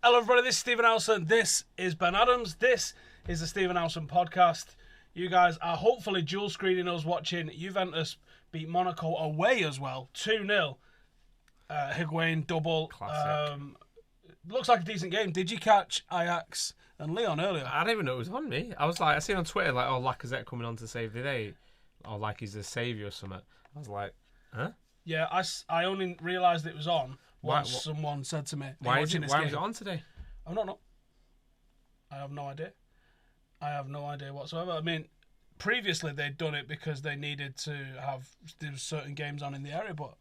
Hello everybody, this is Stephen Howson, this is Ben Adams, this is the Stephen Howson podcast. You guys are hopefully dual screening us watching Juventus beat Monaco away as well, 2-0. Higuain double. Classic. Looks like a decent game. Did you catch Ajax and Lyon earlier? I didn't even know it was on me. I was like, I seen on Twitter like, oh, Lacazette coming on to save the day, or like he's the saviour or something. I was like, huh? Yeah, I only realised it was on once someone said to me, why was it on today? I don't know. I have no idea. I have no idea whatsoever. I mean, previously they'd done it because they needed to do certain games on in the area, but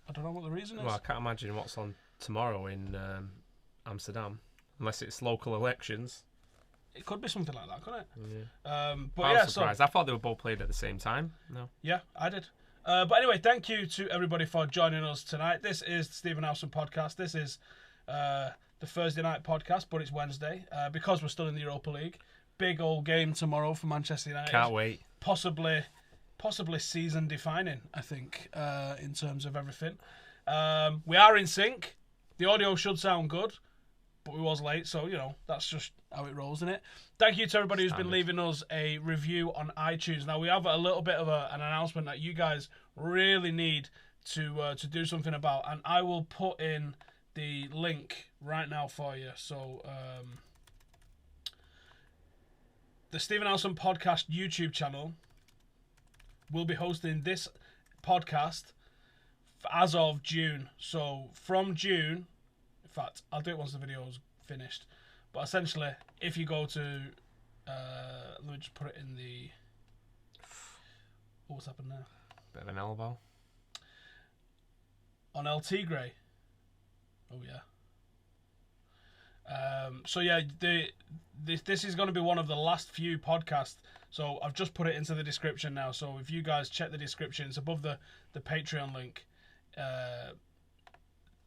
I don't know what the reason is. Well, I can't imagine what's on tomorrow in Amsterdam, unless it's local elections. It could be something like that, couldn't it? Yeah. But I yeah, was surprised. I thought they were both played at the same time. No. Yeah, I did. But anyway, thank you to everybody for joining us tonight. This is the Stephen Howson podcast. This is the Thursday night podcast, but it's Wednesday because we're still in the Europa League. Big old game tomorrow for Manchester United. Can't wait. Possibly season defining, I think, in terms of everything. We are in sync. The audio should sound good, but we was late, so that's just how it rolls, isn't it? Thank you to everybody who's been leaving us a review on iTunes. Now we have a little bit of an announcement that you guys really need to do something about, and I will put in the link right now for you. So the Stephen Howson podcast YouTube channel will be hosting this podcast as of June. So from June, in fact, I'll do it once the video's finished. But essentially, if you go to, let me just put it in the. What's happened now? Bit of an elbow. On El Tigre. Oh yeah. So yeah, this is going to be one of the last few podcasts. So I've just put it into the description now. So if you guys check the description, it's above the Patreon link.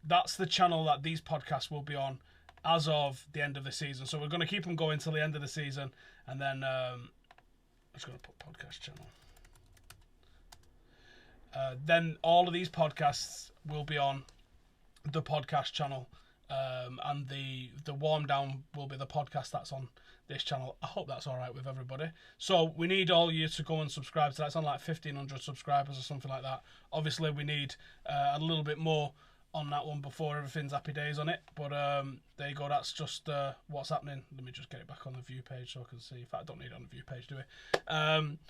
That's the channel that these podcasts will be on as of the end of the season. So we're going to keep them going till the end of the season, and then I'm just going to put podcast channel. Then all of these podcasts will be on the podcast channel, and the warm down will be the podcast that's on this channel. I hope that's all right with everybody. So we need all you to go and subscribe to that. It's on like 1,500 subscribers or something like that. Obviously, we need a little bit more on that one before everything's happy days on it. But there you go. That's just what's happening. Let me just get it back on the view page so I can see. In fact, I don't need it on the view page, do we?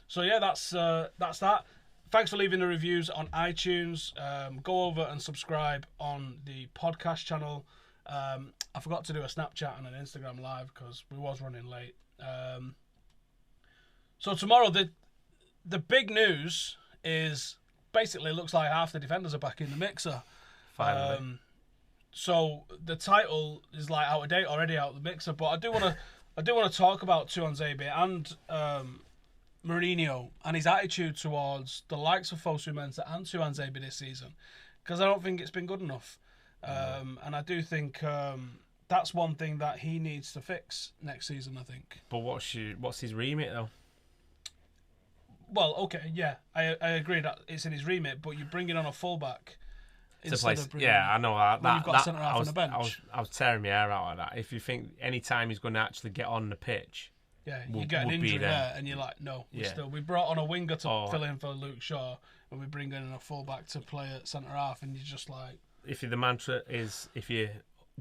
So yeah, that's that. Thanks for leaving the reviews on iTunes. Go over and subscribe on the podcast channel. I forgot to do a Snapchat and an Instagram live because we was running late. So tomorrow, the big news is basically it looks like half the defenders are back in the mixer. Finally. So the title is like out of date already, out of the mixer. But I do want to talk about Tuanzebe and Mourinho and his attitude towards the likes of Howson and Tuanzebe this season, because I don't think it's been good enough. And I do think that's one thing that he needs to fix next season, I think. But what's his remit though? Well, okay, yeah, I agree that it's in his remit, but you're bringing on a fullback. Yeah, I know that. You've got a centre half on the bench. I was tearing my hair out at that. If you think any time he's going to actually get on the pitch, yeah, you get an injury there, and you're like, no. We brought on a winger to fill in for Luke Shaw, and we bring in a fullback to play at centre half, and you're just like. If the mantra is if you're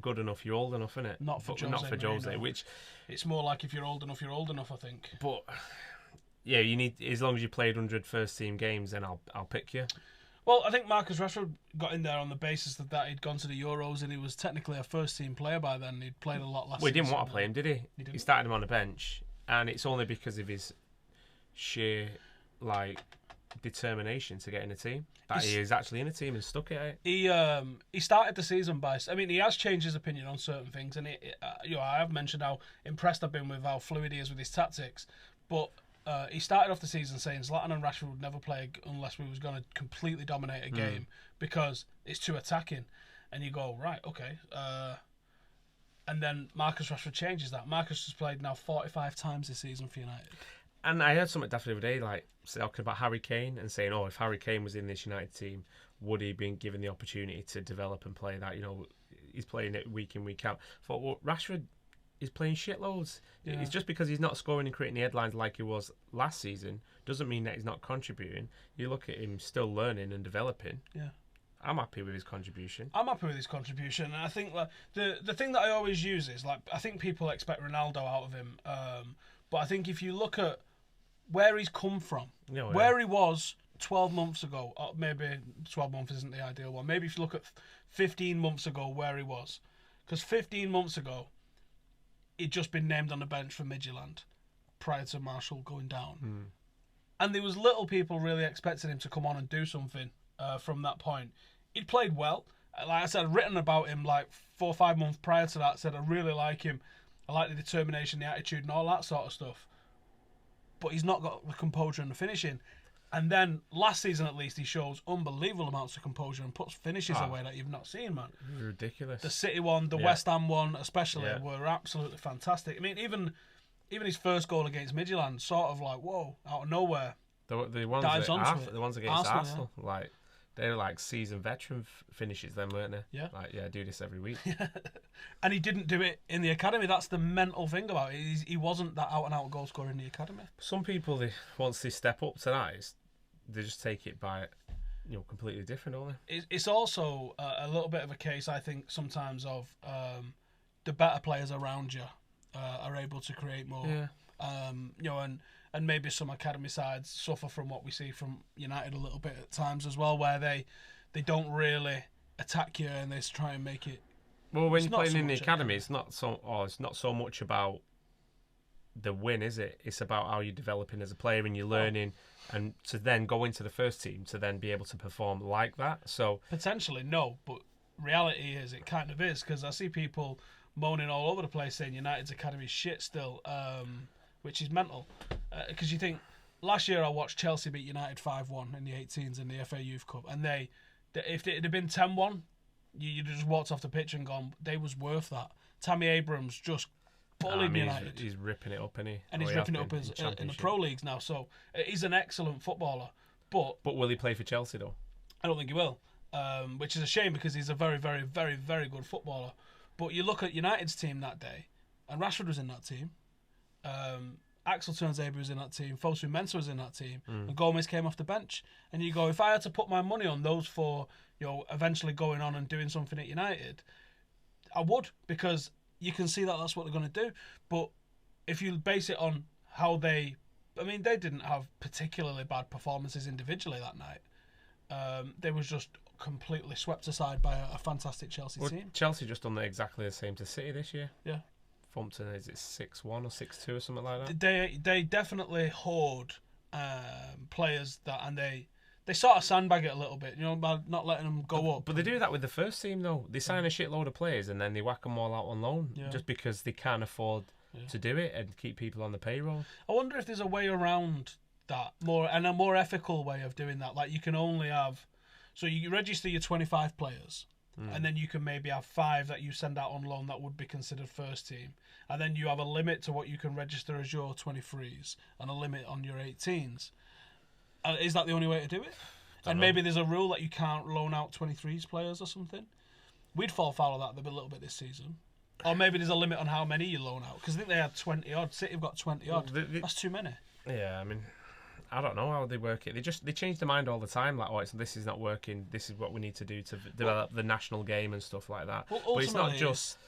good enough, you're old enough, isn't it? Not for Jose. Which it's more like if you're old enough, you're old enough, I think. But yeah, you need, as long as you played 100 first team games, then I'll pick you. Well, I think Marcus Rashford got in there on the basis that he'd gone to the Euros and he was technically a first team player by then. He'd played a lot last season. Well, he didn't want to play him, did he? He started him on the bench, and it's only because of his sheer determination to get in the team that he is actually in the team and stuck at it. He started the season by. I mean, he has changed his opinion on certain things, and I have mentioned how impressed I've been with how fluid he is with his tactics, but. He started off the season saying Zlatan and Rashford would never play unless we was going to completely dominate a game because it's too attacking. And you go, right, okay. And then Marcus Rashford changes that. Marcus has played now 45 times this season for United. And I heard something the other day, talking about Harry Kane and saying, if Harry Kane was in this United team, would he been given the opportunity to develop and play that? he's playing it week in, week out. I thought, well, Rashford is playing shitloads. Yeah. It's just because he's not scoring and creating the headlines like he was last season doesn't mean that he's not contributing. You look at him still learning and developing. Yeah. I'm happy with his contribution. I'm happy with his contribution, and I think like, the thing that I always use is like I think people expect Ronaldo out of him, but I think if you look at where he's come from, where he was 12 months ago, or maybe 12 months isn't the ideal one. Maybe if you look at 15 months ago where he was, because 15 months ago he'd just been named on the bench for Midtjylland prior to Marshall going down, and there was little people really expecting him to come on and do something. From that point, he'd played well. Like I said, I'd written about him like 4 or 5 months prior to that. Said I really like him. I like the determination, the attitude, and all that sort of stuff. But he's not got the composure and the finishing. And then last season, at least, he shows unbelievable amounts of composure and puts finishes away that you've not seen, man. Ridiculous. The City one, the West Ham one, especially, were absolutely fantastic. I mean, even his first goal against Midtjylland, sort of like whoa, out of nowhere. The ones against Arsenal, like. They were like seasoned veteran finishes then, weren't they? Yeah. Like, I do this every week. And he didn't do it in the academy. That's the mental thing about it. He wasn't that out-and-out goal scorer in the academy. Some people, once they step up to that, they just take it by, completely different, don't they? It's also a little bit of a case, I think, sometimes of the better players around you are able to create more. Yeah. And maybe some academy sides suffer from what we see from United a little bit at times as well, where they don't really attack you and they try and make it. Well, when you're playing in the academy, it's not so much about the win, is it? It's about how you're developing as a player and you're learning, and to then go into the first team to then be able to perform like that. So potentially no, but reality is it kind of is, because I see people moaning all over the place saying United's academy shit still. Which is mental, because you think last year I watched Chelsea beat United 5-1 in the 18s in the FA Youth Cup, and if it had been 10-1, you'd have just walked off the pitch and gone, they was worth that. Tammy Abrams just bullied United. He's ripping it up, isn't he? And he's ripping it up in the Pro Leagues now, so he's an excellent footballer. But will he play for Chelsea though? I don't think he will, which is a shame because he's a very, very, very, very good footballer. But you look at United's team that day, and Rashford was in that team. Axel Tuanzebe was in that team, Fosu Mensah was in that team, and Gomez came off the bench. And you go, if I had to put my money on those four, eventually going on and doing something at United, I would, because you can see that that's what they're going to do. But if you base it on how they didn't have particularly bad performances individually that night. They was just completely swept aside by a fantastic Chelsea team. Chelsea just done exactly the same to City this year. Yeah. Thumpton, is it 6-1 or 6-2 or something like that? They definitely hoard players that, and they sort of sandbag it a little bit, by not letting them go up. But they do that with the first team though. They sign a shitload of players and then they whack them all out on loan just because they can't afford to do it and keep people on the payroll. I wonder if there's a way around that, a more ethical way of doing that. Like you can only have, so you register your 25 players. And then you can maybe have 5 that you send out on loan that would be considered first team. And then you have a limit to what you can register as your 23s and a limit on your 18s. Is that the only way to do it? And maybe there's a rule that you can't loan out 23s players or something. We'd fall foul of that a little bit this season. Or maybe there's a limit on how many you loan out. Because I think they had 20-odd. City have got 20-odd. That's too many. Yeah, I don't know how they work it. They change their mind all the time. Like, this is not working. This is what we need to do to develop the national game and stuff like that. Well, but it's not just.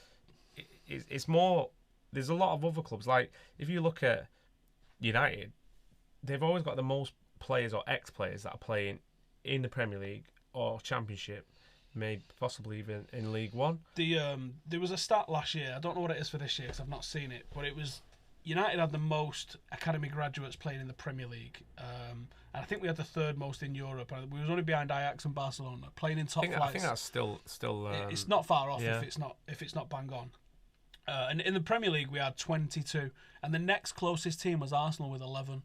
It's more. There's a lot of other clubs. Like if you look at United, they've always got the most players or ex-players that are playing in the Premier League or Championship, maybe possibly even in League One. There was a stat last year. I don't know what it is for this year because I've not seen it, but it was. United had the most academy graduates playing in the Premier League, and I think we had the 3rd most in Europe. We was only behind Ajax and Barcelona, playing in top flights. I think that's still. It's not far off if it's not bang on. And in the Premier League we had 22, and the next closest team was Arsenal with 11.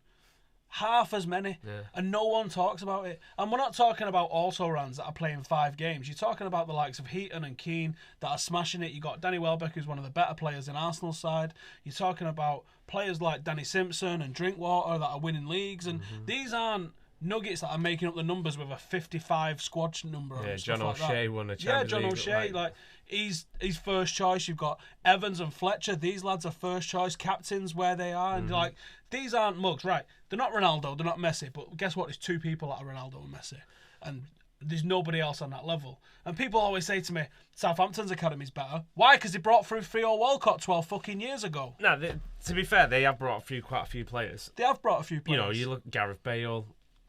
Half as many, and no one talks about it. And we're not talking about also-rans that are playing 5 games. You're talking about the likes of Heaton and Keane that are smashing it. You got Danny Welbeck, who's one of the better players in Arsenal's side. You're talking about players like Danny Simpson and Drinkwater that are winning leagues, and these aren't Nuggets that are making up the numbers with a 55 squad number. Yeah, and John stuff like O'Shea that. won a Yeah, Champions John League. O'Shea, like he's first choice. You've got Evans and Fletcher. These lads are first choice captains where they are, and like these aren't mugs, right? They're not Ronaldo, they're not Messi, but guess what? There's two people that are Ronaldo and Messi, and there's nobody else on that level. And people always say to me, Southampton's academy's better. Why? Because they brought through Theo Walcott 12 fucking years ago. No, to be fair, they have brought quite a few players. They have brought a few players. You know, you look at Gareth Bale,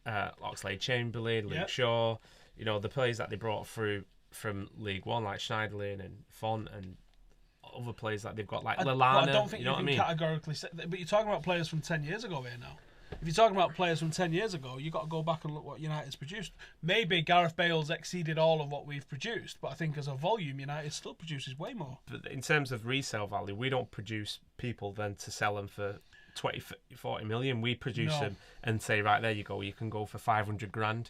Oxlade-Chamberlain, Luke Yeah. Shaw. You know, the players that they brought through from League One, like Schneiderlin and Font and other players that they've got, like Lallana. I don't think you know what I can mean? categorically say. But you're talking about players from 10 years ago here now. If you're talking about players from 10 years ago, you've got to go back and look what United's produced. Maybe Gareth Bale's exceeded all of what we've produced, but I think as a volume, United still produces way more. But in terms of resale value, we don't produce people then to sell them for 20, 40 million. We produce No. them and say, right, there you go, you can go for 500 grand.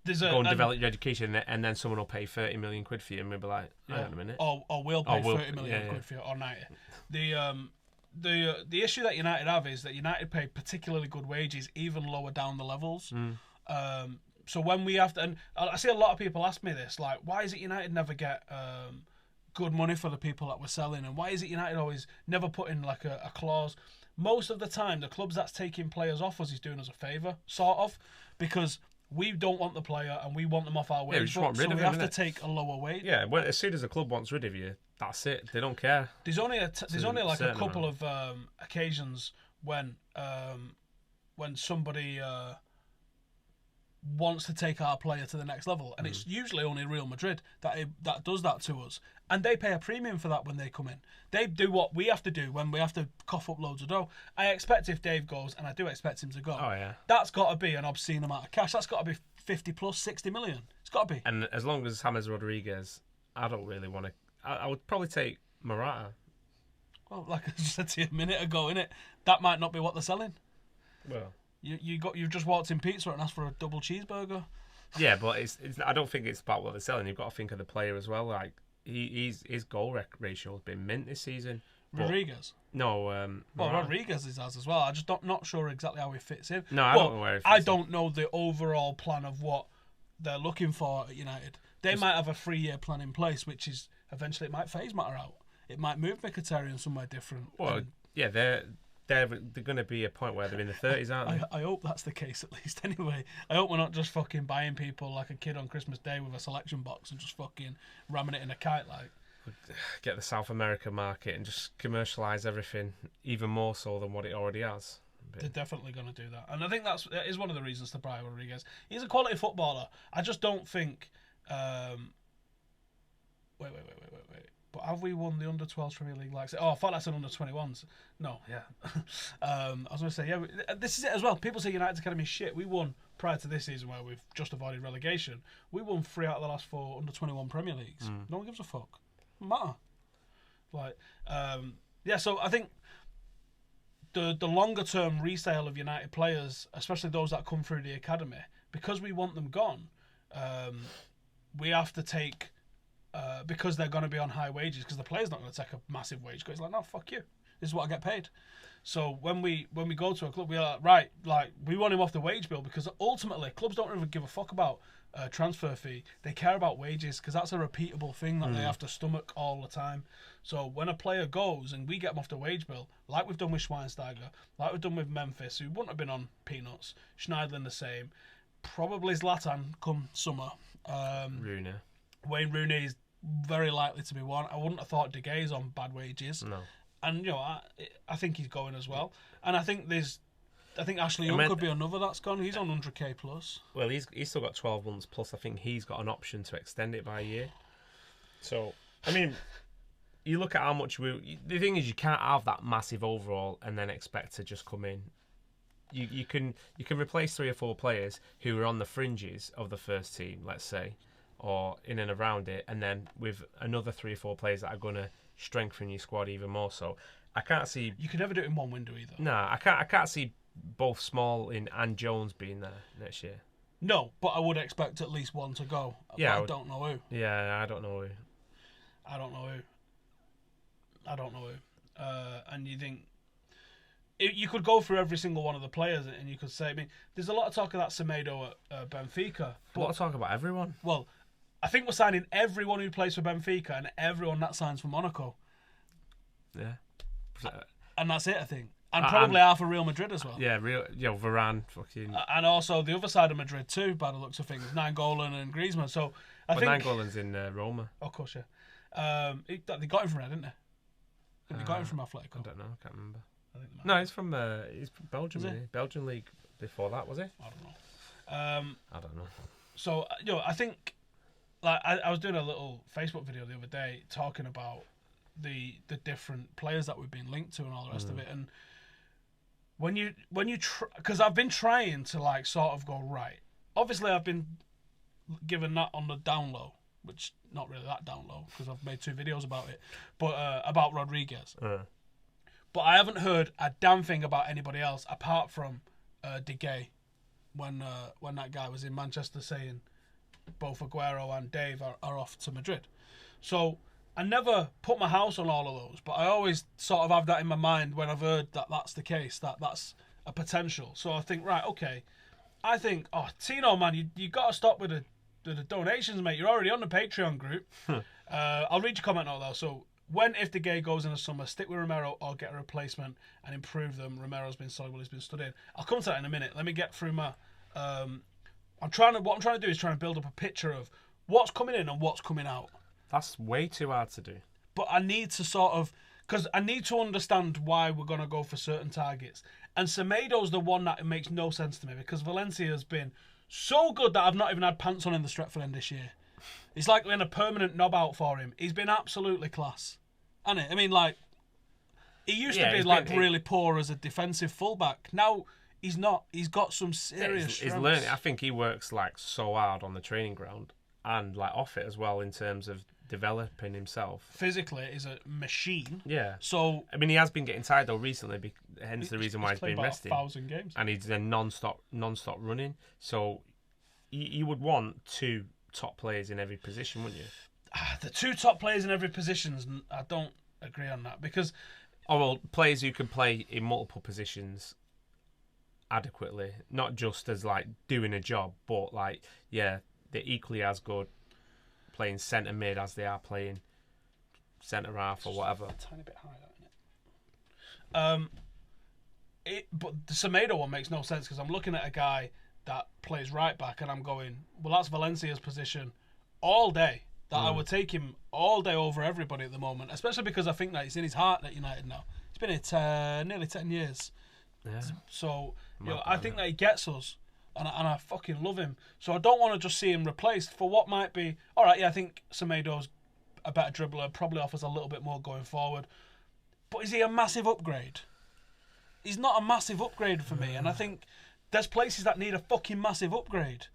There's Go and develop your education, and then someone will pay 30 million quid for you, and we'll be like, hang on a minute. Or we'll pay we'll- 30 million yeah, quid for you, or 90. The issue that United have is that United pay particularly good wages, even lower down the levels. So when we have to, and I see a lot of people ask me this, like, why is it United never get good money for the people that we're selling, and why is it United always never put in like a clause? Most of the time, the clubs that's taking players off us is doing us a favour, sort of, because we don't want the player and we want them off our we wage, just want rid so of we him, have to innit? take a lower wage. Yeah, as soon as the club wants rid of you, that's it. They don't care. There's only like a certain couple of occasions when somebody wants to take our player to the next level, and it's usually only Real Madrid that does that to us, and they pay a premium for that when they come in. They do what we have to do when we have to cough up loads of dough. I expect if Dave goes, and I do expect him to go, Oh, yeah. that's got to be an obscene amount of cash. That's got to be 50 plus 60 million. It's got to be. And as long as James Rodriguez, I don't really want to. I would probably take Morata. Well, like I just said to you a minute ago, innit? That might not be what they're selling. Well, You've just walked in pizza and asked for a double cheeseburger. yeah, but it's. I don't think it's about what they're selling. You've got to think of the player as well. Like his goal ratio has been mint this season. But- Rodriguez. No, Well, Morata. Rodriguez is as well. I just not sure exactly how he fits in. No, I But don't know where he fits I in. don't know the overall plan of what they're looking for at United. They might have a 3-year plan in place, which is eventually it might phase matter out. It might move Mkhitaryan somewhere different. Well, And yeah, they're going to be a point where they're in the 30s, aren't they? I hope that's the case at least. Anyway, I hope we're not just fucking buying people like a kid on Christmas Day with a selection box and just fucking ramming it in a kite like. Get the South American market and just commercialise everything even more so than what it already has. They're definitely going to do that, and I think that is one of the reasons to buy Rodriguez. He's a quality footballer. I just don't think. Wait. But have we won the under-12s Premier League? Like, I thought that's an under-21s. No, yeah. I was going to say, yeah. This is it as well. People say United's academy is shit. We won prior to this season where we've just avoided relegation. We won 3 out of the last 4 under-21 Premier Leagues. No one gives a fuck. Doesn't matter. Like, yeah. So I think the longer term resale of United players, especially those that come through the academy, because we want them gone, we have to take because they're going to be on high wages. Because the player's not going to take a massive wage. Because he's like, no, fuck you. This is what I get paid. So when we go to a club, we're like, right, like we want him off the wage bill, because ultimately clubs don't really give a fuck about transfer fee. They care about wages, because that's a repeatable thing that they have to stomach all the time. So when a player goes and we get them off the wage bill, like we've done with Schweinsteiger, like we've done with Memphis, who wouldn't have been on peanuts, Schneiderlin the same, probably Zlatan come summer. Rooney. Wayne Rooney is very likely to be one. I wouldn't have thought De Gea's on bad wages. No. And, you know, I think he's going as well. And I think Ashley Young could be another that's gone. He's on 100k plus. Well, he's still got 12 months plus. I think he's got an option to extend it by a year. So, I mean, you look at how much the thing is, you can't have that massive overall and then expect to just come in. You can replace 3 or 4 players who are on the fringes of the first team, let's say, or in and around it, and then with another 3 or 4 players that are going to strengthen your squad even more. So I can't see. You can never do it in one window either. Nah, I can't see both Smalling and Jones being there next year. No, but I would expect at least one to go. Yeah, but I don't know who. Yeah, I don't know who. I don't know who. And you think, you could go through every single one of the players and you could say, I mean, there's a lot of talk of that Semedo at Benfica. A lot of talk about everyone. Well, I think we're signing everyone who plays for Benfica and everyone that signs for Monaco. Yeah. And that's it, I think. And probably half of Real Madrid as well. Yeah, Varane, fucking. And also the other side of Madrid too, by the looks of things. Nainggolan and Griezmann. So I think Nainggolan's in Roma. Of course, yeah. They got him from there, didn't they? They got him from Atletico. I don't know. I can't remember. I think No, he's from Belgium. Is he? Belgian league before that, was he? I don't know. I don't know. So I think like I was doing a little Facebook video the other day talking about the different players that we've been linked to and all the rest of it, and when you because I've been trying to like sort of go right. Obviously, I've been given that on the down low, which not really that down low because I've made 2 videos about it, but about Rodriguez. But I haven't heard a damn thing about anybody else apart from De Gea when that guy was in Manchester saying both Aguero and Dave are off to Madrid. So I never put my house on all of those, but I always sort of have that in my mind when I've heard that that's the case, that's a potential. So I think, right, okay. I think, Tino, man, you got to stop with the donations, mate. You're already on the Patreon group. I'll read your comment now, though. So, if De Gea goes in the summer, stick with Romero or get a replacement and improve them. Romero's been solid while he's been studying. I'll come to that in a minute. Let me get through my... what I'm trying to do is try and build up a picture of what's coming in and what's coming out. That's way too hard to do. But I need to sort of... Because I need to understand why we're going to go for certain targets. And Semedo's the one that makes no sense to me because Valencia has been so good that I've not even had pants on in the Stretford end this year. It's like been a permanent knob out for him. He's been absolutely class. Hasn't it? I mean, like, he used to be like really poor as a defensive fullback. Now he's not. He's got some serious he's learning. I think he works like so hard on the training ground and like off it as well in terms of developing himself. Physically, is a machine. Yeah. So I mean, he has been getting tired though recently, hence the reason why he's been resting. 1,000 games. And he's then non-stop running. So you would want 2 top players in every position, wouldn't you? The 2 top players in every position, I don't agree on that because... players who can play in multiple positions adequately, not just as like doing a job, but like, yeah, they're equally as good playing centre mid as they are playing centre half or whatever. A tiny bit high, isn't it? But the Semedo one makes no sense because I'm looking at a guy that plays right back and I'm going, well, that's Valencia's position all day. That I would take him all day over everybody at the moment, especially because I think that it's in his heart at United now. He's been here nearly 10 years. Yeah. So I think that he gets us, and I fucking love him. So I don't want to just see him replaced for what might be... All right, yeah, I think Semedo's a better dribbler, probably offers a little bit more going forward. But is he a massive upgrade? He's not a massive upgrade for me, and I think there's places that need a fucking massive upgrade.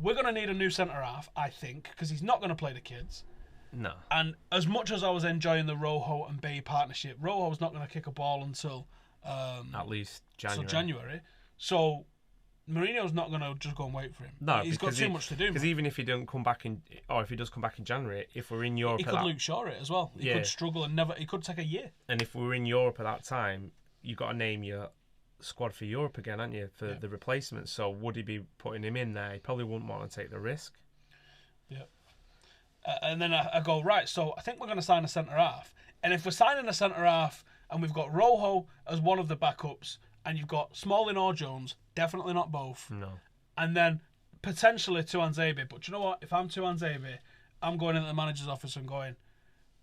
We're going to need a new centre-half, I think, because he's not going to play the kids. No. And as much as I was enjoying the Rojo and Bay partnership, Rojo's not going to kick a ball until... at least January. So January. So Mourinho's not going to just go and wait for him. No, he's got too much to do. Because even if he doesn't come back if he does come back in January, if we're in Europe... He could Luke Shaw it as well. He could struggle and he could take a year. And if we're in Europe at that time, you've got to name your squad for Europe again, haven't you, for the replacement. So would he be putting him in there? He probably wouldn't want to take the risk. Yeah. And then I go, right, so I think we're going to sign a centre-half. And if we're signing a centre-half and we've got Rojo as one of the backups and you've got Smalling or Jones, definitely not both. No. And then potentially Tuanzebe. But you know what? If I'm Tuanzebe, I'm going into the manager's office and going,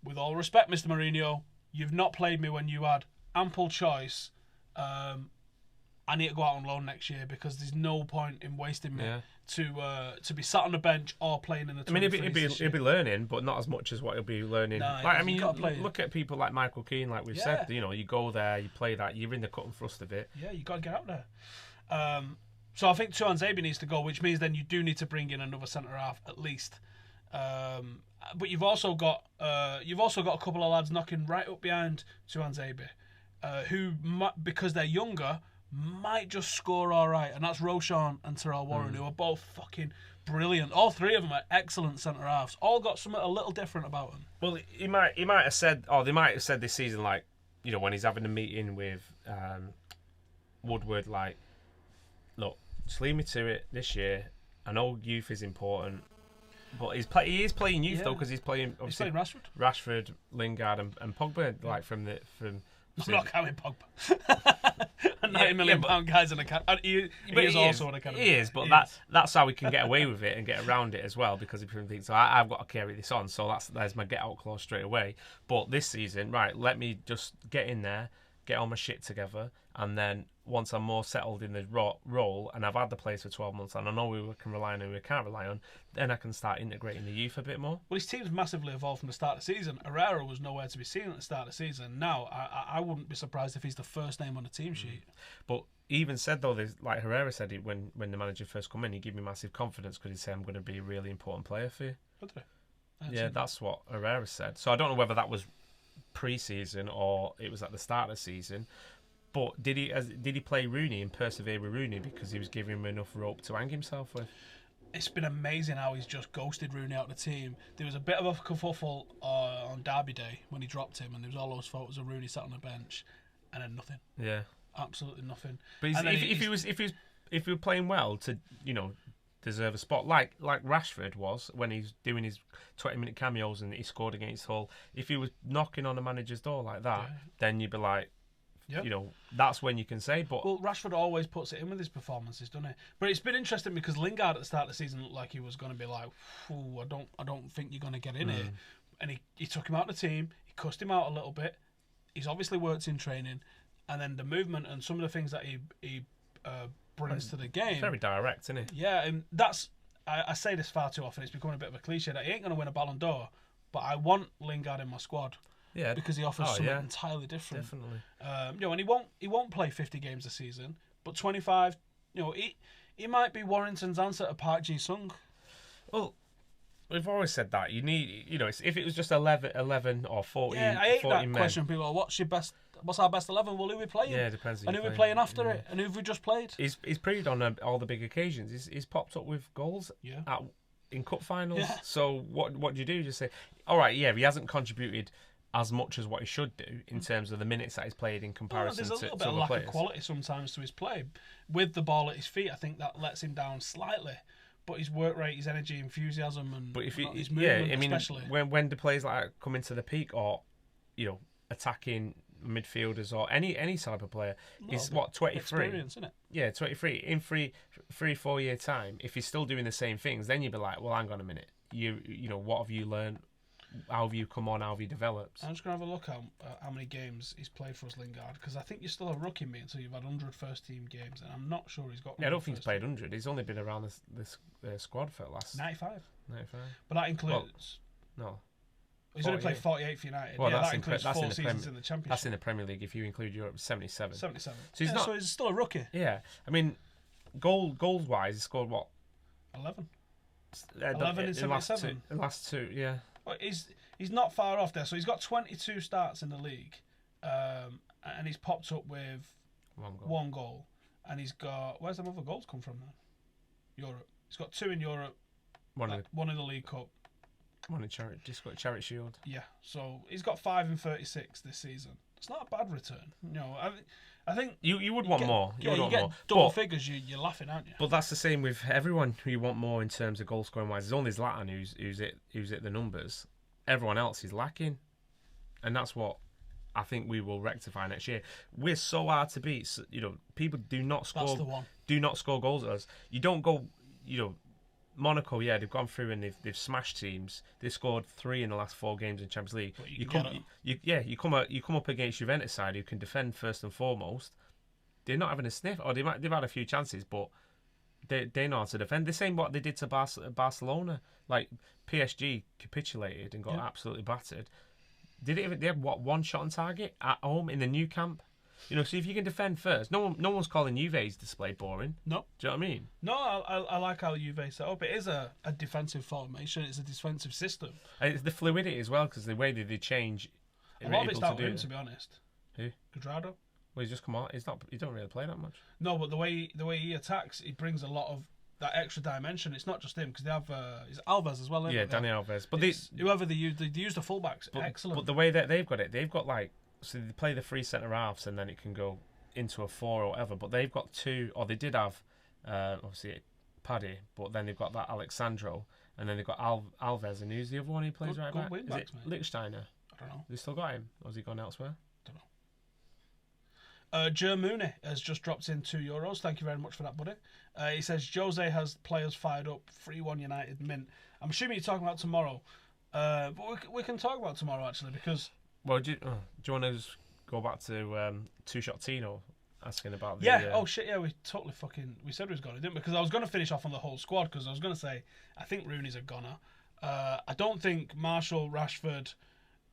with all respect, Mr. Mourinho, you've not played me when you had ample choice. I need to go out on loan next year because there's no point in wasting me to be sat on the bench or playing in the 23s. I mean, he'll be learning, but not as much as what he'll be learning. Nah, like, I mean, look at people like Michael Keane, like we've said. You know, you go there, you play that, you're in the cut and thrust of it. Yeah, you got to get out there. So I think Tuanzebe needs to go, which means then you do need to bring in another centre half at least. But you've also got a couple of lads knocking right up behind Tuanzebe, who because they're younger might just score all right, and that's Roshan and Terrell Warren, who are both fucking brilliant. All 3 of them are excellent centre halves. All got something a little different about them. Well, he might have said, or they might have said this season, like, you know, when he's having a meeting with Woodward, like, look, just leave me to it this year. I know youth is important, but he is playing youth though, because he's playing obviously Rashford, Lingard, and Pogba, like from. I'm not counting Pogba. £90 million guys in a he is also an academy. He is, but that's how we can get away with it and get around it as well, because if people think so, I've got to carry this on. So there's my get out clause straight away. But this season, right, let me just get in there, get all my shit together, and then once I'm more settled in the role and I've had the place for 12 months and I know we can rely on and we can't rely on, then I can start integrating the youth a bit more. Well, his team's massively evolved from the start of the season. Herrera was nowhere to be seen at the start of the season. Now, I wouldn't be surprised if he's the first name on the team sheet. But even said, though, like Herrera said it when the manager first come in, he gave me massive confidence because he said, I'm going to be a really important player for you. Yeah, that's what Herrera said. So I don't know whether that was pre-season or it was at the start of the season. But did he play Rooney and persevere with Rooney because he was giving him enough rope to hang himself with? It's been amazing how he's just ghosted Rooney out of the team. There was a bit of a kerfuffle on Derby Day when he dropped him, and there was all those photos of Rooney sat on the bench, and then nothing. Yeah, absolutely nothing. But if he was playing well to deserve a spot like Rashford was when he's doing his 20-minute cameos and he scored against Hull. If he was knocking on a manager's door like that, then you'd be like. Yep. That's when you can say. But Rashford always puts it in with his performances, doesn't he? But it's been interesting because Lingard at the start of the season looked like he was going to be like, I don't think you're going to get in here. And he took him out of the team. He cussed him out a little bit. He's obviously worked in training, and then the movement and some of the things that he brings to the game. Very direct, isn't he? Yeah, and that's I say this far too often. It's becoming a bit of a cliche that he ain't going to win a Ballon d'Or, but I want Lingard in my squad. Yeah, because he offers something entirely different. Definitely. And he won't play 50 games a season, but 25. He might be Warrington's answer to Park Ji-sung. Well, we've always said that you need, if it was just 11 or 14. Yeah, I hate 14 that men. question. People, what's our best 11? Well, who are we playing? Yeah, it depends. And who are we playing after it? And who have we just played? He's proved on all the big occasions. He's popped up with goals. In cup finals. Yeah. So what do? You just say, all right, he hasn't contributed as much as what he should do in terms of the minutes that he's played in comparison to other players. There's a little bit of lack of quality sometimes to his play. With the ball at his feet, I think that lets him down slightly. But his work rate, his energy, enthusiasm, and his movement especially. When the players like come into the peak or, attacking midfielders or any type of player, he's 23. Experience, isn't it? Yeah, 23. In 3-4 year time, if he's still doing the same things, then you'd be like, well, hang on a minute. What have you learned? How have you come on? How have you developed? I'm just going to have a look at how many games he's played for us, Lingard, because I think you're still a rookie, mate, until you've had 100 first-team games, and I'm not sure he's got 100. Yeah, I don't think he's played 100. He's only been around this squad for the last... 95. 95. But that includes... Well, no. He's only played 48 for United. Well, that includes 4 seasons in the Championship. That's in the Premier League. If you include Europe, 77. 77. So he's still a rookie. Yeah. I mean, goals-wise, he scored what? 11. 11 in 77. The last two, yeah. Well, he's not far off there. So he's got 22 starts in the league, and he's popped up with one goal. And he's got... Where's the other goals come from then? Europe. He's got 2 in Europe, one in the League Cup. One in Charity. Just got Charity Shield. Yeah, so he's got 5 in 36 this season. It's not a bad return. I think you would want more. You get double figures. You're laughing, aren't you? But that's the same with everyone who you want more in terms of goal scoring wise. There's only Zlatan who's at the numbers. Everyone else is lacking, and that's what I think we will rectify next year. We're so hard to beat. People do not score. That's the one. Do not score goals at us. You don't go. Monaco, they've gone through and they've smashed teams. They've scored 3 in the last 4 games in Champions League. You come up against Juventus side who can defend first and foremost. They're not having a sniff, or they've had a few chances, but they know how to defend. The same what they did to Barcelona. Like PSG capitulated and got absolutely battered. They had one shot on target at home in the new camp. So if you can defend first, no one's calling Juve's display boring. No. Do you know what I mean? No, I like how Juve set up. It is a defensive formation. It's a defensive system. And it's the fluidity as well, because the way that they change. A lot of it's down to him, to be honest. Who? Cuadrado. Well, he's just come out. He don't really play that much. No, but the way he attacks, he brings a lot of that extra dimension. It's not just him, because they have it's Alves as well. Isn't it? Dani Alves. But whoever they use the fullbacks. Excellent. But the way that they've got it, they've got so they play the 3 centre halves, and then it can go into a 4 or whatever. But they've got two, or they did have, obviously Paddy, but then they've got that Alexandro, and then they've got Alves, and who's the other one who plays right back? Is it Lichtsteiner? I don't know. Have they still got him, or has he gone elsewhere? Mooney has just dropped in €2. Thank you very much for that, buddy. He says Jose has players fired up. 3-1 United mint. I'm assuming you're talking about tomorrow, but we can talk about tomorrow actually because. Well, do you want to just go back to Two Shot Tino asking about the... Yeah, oh shit, yeah, we totally we said we was going to, didn't we? Because I was going to finish off on the whole squad because I was going to say, I think Rooney's a goner. I don't think Marshall, Rashford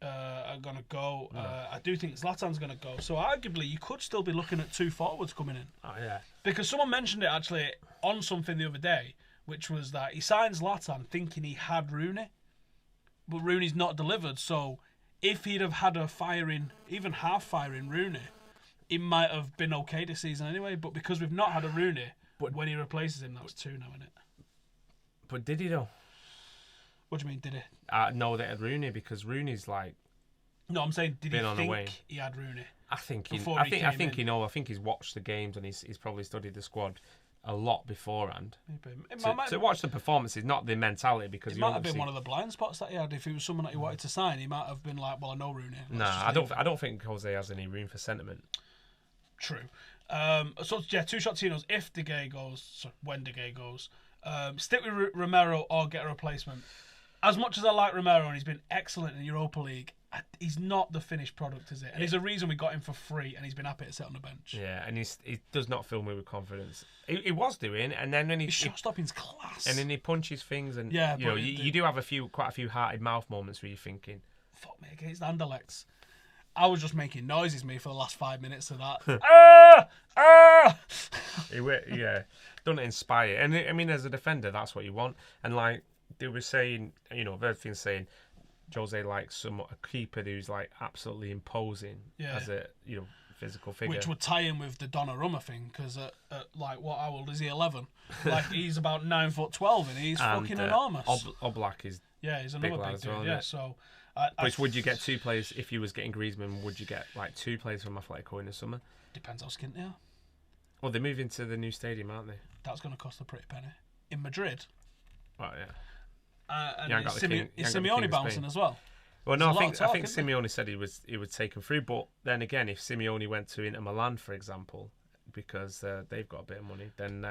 are going to go. No. I do think Zlatan's going to go. So arguably, you could still be looking at 2 forwards coming in. Oh, yeah. Because someone mentioned it actually on something the other day, which was that he signed Zlatan thinking he had Rooney, but Rooney's not delivered, so... If he'd have had a firing, even half firing Rooney, it might have been okay this season anyway. But because we've not had a Rooney, when he replaces him, that's 2 now, isn't it? But did he though? What do you mean, did he? No, they had Rooney because Rooney's like. No, I'm saying, did he think he had Rooney? I think he. Before I he think. came I think in? he know. I think he's watched the games and he's probably studied the squad a lot beforehand. To watch the performances, not the mentality, because it might have been one of the blind spots that he had. If he was someone that he wanted to sign, he might have been like, "Well, I know Rooney." I don't think Jose has any room for sentiment. True. So yeah, 2 shot Tinos. If De Gea goes, when De Gea goes, stick with Romero or get a replacement. As much as I like Romero and he's been excellent in the Europa League, he's not the finished product, is it? And there's a reason we got him for free, and he's been happy to sit on the bench. Yeah, and he does not fill me with confidence. He was doing, and then when his shot stopping's class. And then he punches things, and yeah, you do have quite a few hearted mouth moments where you're thinking, "Fuck me against Anderlecht." I was just making noises for the last 5 minutes of that. Yeah, don't inspire. And I mean, as a defender, that's what you want. And like they were saying, everything's saying. Jose likes a keeper who's like absolutely imposing as a physical figure, which would tie in with the Donnarumma thing because at like how old is he? 11. Like he's about 9'12" and he's fucking enormous. Oblak is he's another big dude. Well, so. But would you get 2 players if you was getting Griezmann? Would you get like 2 players from Atletico in the summer? Depends how skint they are. Well, they're moving to the new stadium, aren't they? That's going to cost a pretty penny in Madrid. Oh yeah. And is Simeone bouncing as well? Well, no, I think Simeone said he would take him through. But then again, if Simeone went to Inter Milan, for example, because they've got a bit of money, then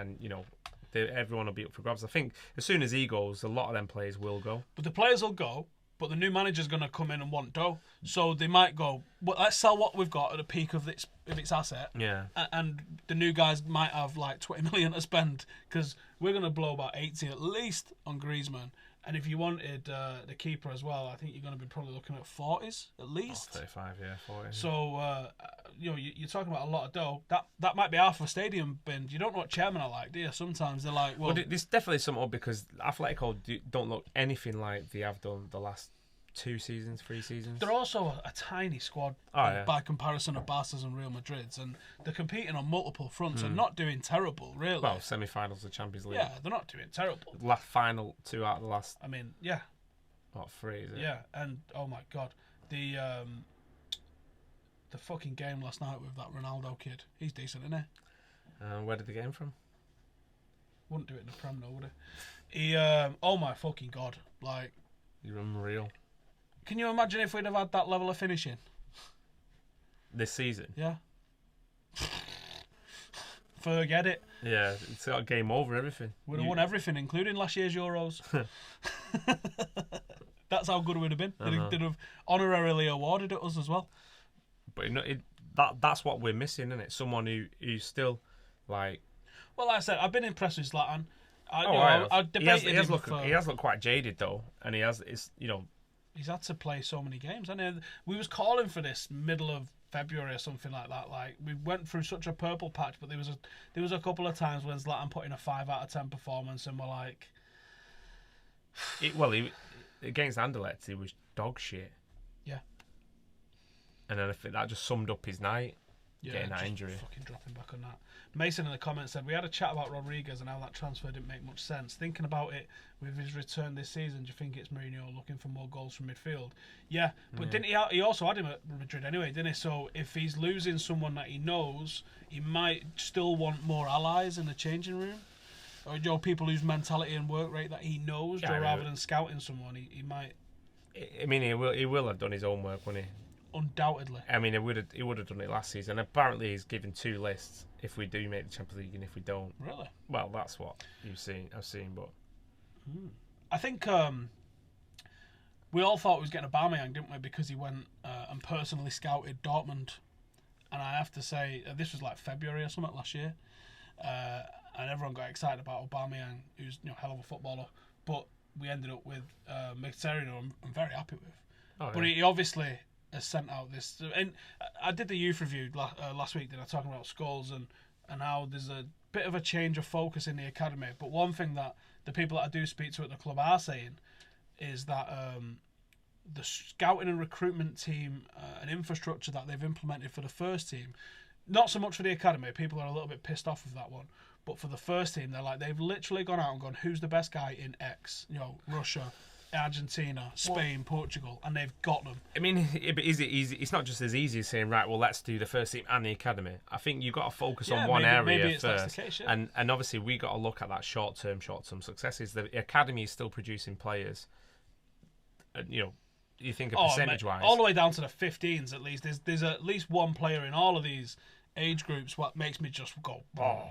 everyone will be up for grabs. I think as soon as he goes, a lot of them players will go. But the players will go. But the new manager's going to come in and want dough, so they might go, well, let's sell what we've got at the peak of its asset. Yeah. And the new guys might have like 20 million to spend because we're going to blow about 80 at least on Griezmann. And if you wanted the keeper as well, I think you're going to be probably looking at 40s at least. 35, yeah, 40. So you're talking about a lot of dough. That might be half a stadium bin. You don't know what chairmen are like, do you? Sometimes they're like, well, there's definitely something up because Atletico don't look anything like they have done the last 2 seasons, 3 seasons. They're also a tiny squad by comparison of Barca's and Real Madrid's, and they're competing on multiple fronts and not doing terrible, really. Well, semi-finals of the Champions League. Yeah, they're not doing terrible. Final 2 out of the last. I mean, yeah. What, 3 is it? Yeah, and oh my god, the fucking game last night with that Ronaldo kid. He's decent, isn't he? Where did the game from? Wouldn't do it in the Prem, though, would he? Oh my fucking god, like. You're unreal. Can you imagine if we'd have had that level of finishing? This season? Yeah. Forget it. Yeah, it's got game over everything. We'd have won everything, including last year's Euros. That's how good we'd have been. They'd have honorarily awarded it us as well. But that's what we're missing, isn't it? Someone who's still like. Well, like I said, I've been impressed with Zlatan. I debated he has looked quite jaded though, and he's had to play so many games. We was calling for this middle of February or something like that. Like we went through such a purple patch, but there was a couple of times when Zlatan put in a 5 out of 10 performance, and we're like, against Anderlecht, he was dog shit. Yeah. And then I think that just summed up his night. getting that injury. Fucking dropping back on that. Mason in the comments said, we had a chat about Rodriguez and how that transfer didn't make much sense. Thinking about it with his return this season, do you think it's Mourinho looking for more goals from midfield? Yeah, but didn't he also had him at Madrid anyway, didn't he? So if he's losing someone that he knows, he might still want more allies in the changing room. Or people whose mentality and work rate that he knows, rather than scouting someone, he might. I mean, he will have done his own work, wouldn't he? Undoubtedly. I mean, he would have done it last season. Apparently, he's given 2 lists if we do make the Champions League and if we don't. Really? Well, that's what I've seen, but I think we all thought he was getting Aubameyang, didn't we? Because he went and personally scouted Dortmund, and I have to say this was like February or something last year, and everyone got excited about Aubameyang, who's a hell of a footballer, but we ended up with Mkhitaryan, who I'm very happy with. Oh, but yeah. he obviously has sent out this, and I did the youth review last week. I talking about Scholes and how there's a bit of a change of focus in the academy. But one thing that the people that I do speak to at the club are saying is that the scouting and recruitment team and infrastructure that they've implemented for the first team, not so much for the academy, people are a little bit pissed off with that one, but for the first team, they've literally gone out and gone, who's the best guy in X? Russia, Argentina, Spain, Portugal, and they've got them. I mean, is it easy? It's not just as easy as saying, right, well, let's do the first team and the academy. I think you've got to focus on one area first. That's the case, yeah. And obviously, we got to look at that short-term successes. The academy is still producing players. You think of percentage-wise. All the way down to the 15s, at least. There's at least one player in all of these age groups what makes me just go, oh.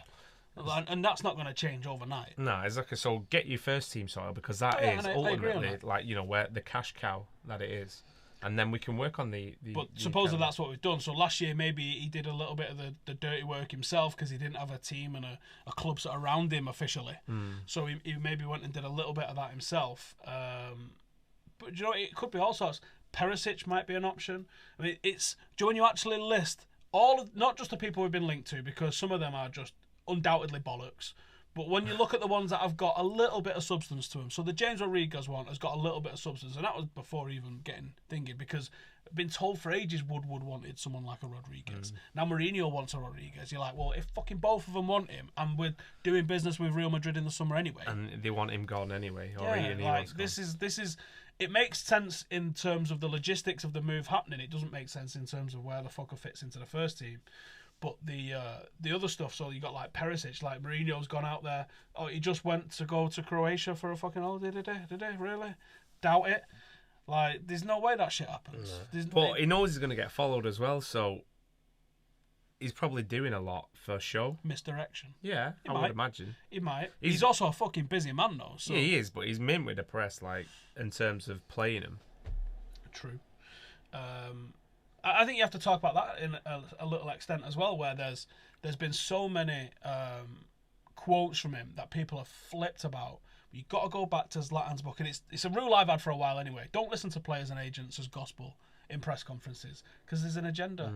And that's not going to change overnight. No, exactly. So get your first team soil, because that is ultimately where the cash cow that it is, and then we can work on the. But supposedly that's what we've done. So last year maybe he did a little bit of the dirty work himself because he didn't have a team and a club around him officially. So he maybe went and did a little bit of that himself. But it could be all sorts. Perisic might be an option. I mean, when you actually list not just the people we've been linked to, because some of them are just undoubtedly bollocks, but when you look at the ones that have got a little bit of substance to them, so the James Rodriguez one has got a little bit of substance, and that was before even getting thinking, because I've been told for ages Woodward wanted someone like a Rodriguez. Now Mourinho wants a Rodriguez. You're like, well, if fucking both of them want him, and we're doing business with Real Madrid in the summer anyway, and they want him gone anyway, this is. It makes sense in terms of the logistics of the move happening. It doesn't make sense in terms of where the fucker fits into the first team. But the other stuff, so you got like Perisic, like Mourinho's gone out there. Oh, he just went to go to Croatia for a fucking holiday today. Did he? Really? Doubt it. Like, there's no way that shit happens. No. But he knows he's going to get followed as well, so he's probably doing a lot for show. Misdirection. Yeah, I would imagine. He might. He's also a fucking busy man, though. So. Yeah, he is, but he's mint with the press, like, in terms of playing him. True. I think you have to talk about that in a little extent as well, where there's been so many quotes from him that people have flipped about. You've got to go back to Zlatan's book, and it's a rule I've had for a while anyway. Don't listen to players and agents as gospel in press conferences, because there's an agenda.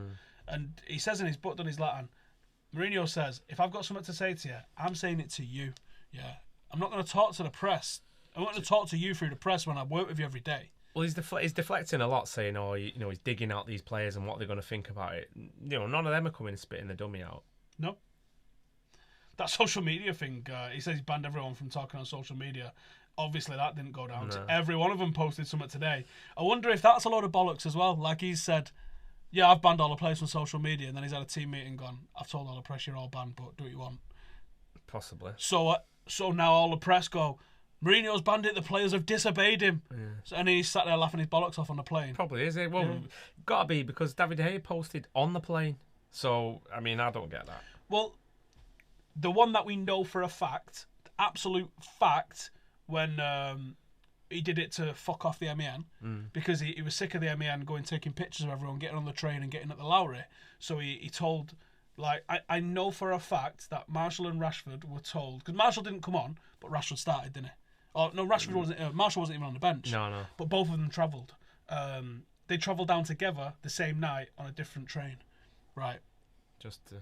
And he says in his book, done his Zlatan, Mourinho says, if I've got something to say to you, I'm saying it to you. Yeah, I'm not going to talk to the press. I'm not going to talk to you through the press when I work with you every day. Well, he's deflecting a lot, saying, he's digging out these players and what they're going to think about it. None of them are coming and spitting the dummy out. No. That social media thing, he says he's banned everyone from talking on social media. Obviously, that didn't go down. No. Every one of them posted something today. I wonder if that's a load of bollocks as well. Like he said, yeah, I've banned all the players from social media, and then he's had a team meeting gone, I've told all the press you're all banned, but do what you want. Possibly. So now all the press go, Mourinho's banned it, the players have disobeyed him. Yeah. And he's sat there laughing his bollocks off on the plane. Probably is it? Well, got to be, because David Hay posted on the plane. So, I mean, I don't get that. Well, the one that we know for a fact, absolute fact, when he did it to fuck off the MEN, because he was sick of the MEN going taking pictures of everyone getting on the train and getting at the Lowry. So he told, like, I know for a fact that Marshall and Rashford were told, because Marshall didn't come on, but Rashford started, didn't he? Oh, no, Rashford wasn't. Marshall wasn't even on the bench. No. But both of them travelled. They travelled down together the same night on a different train. Right.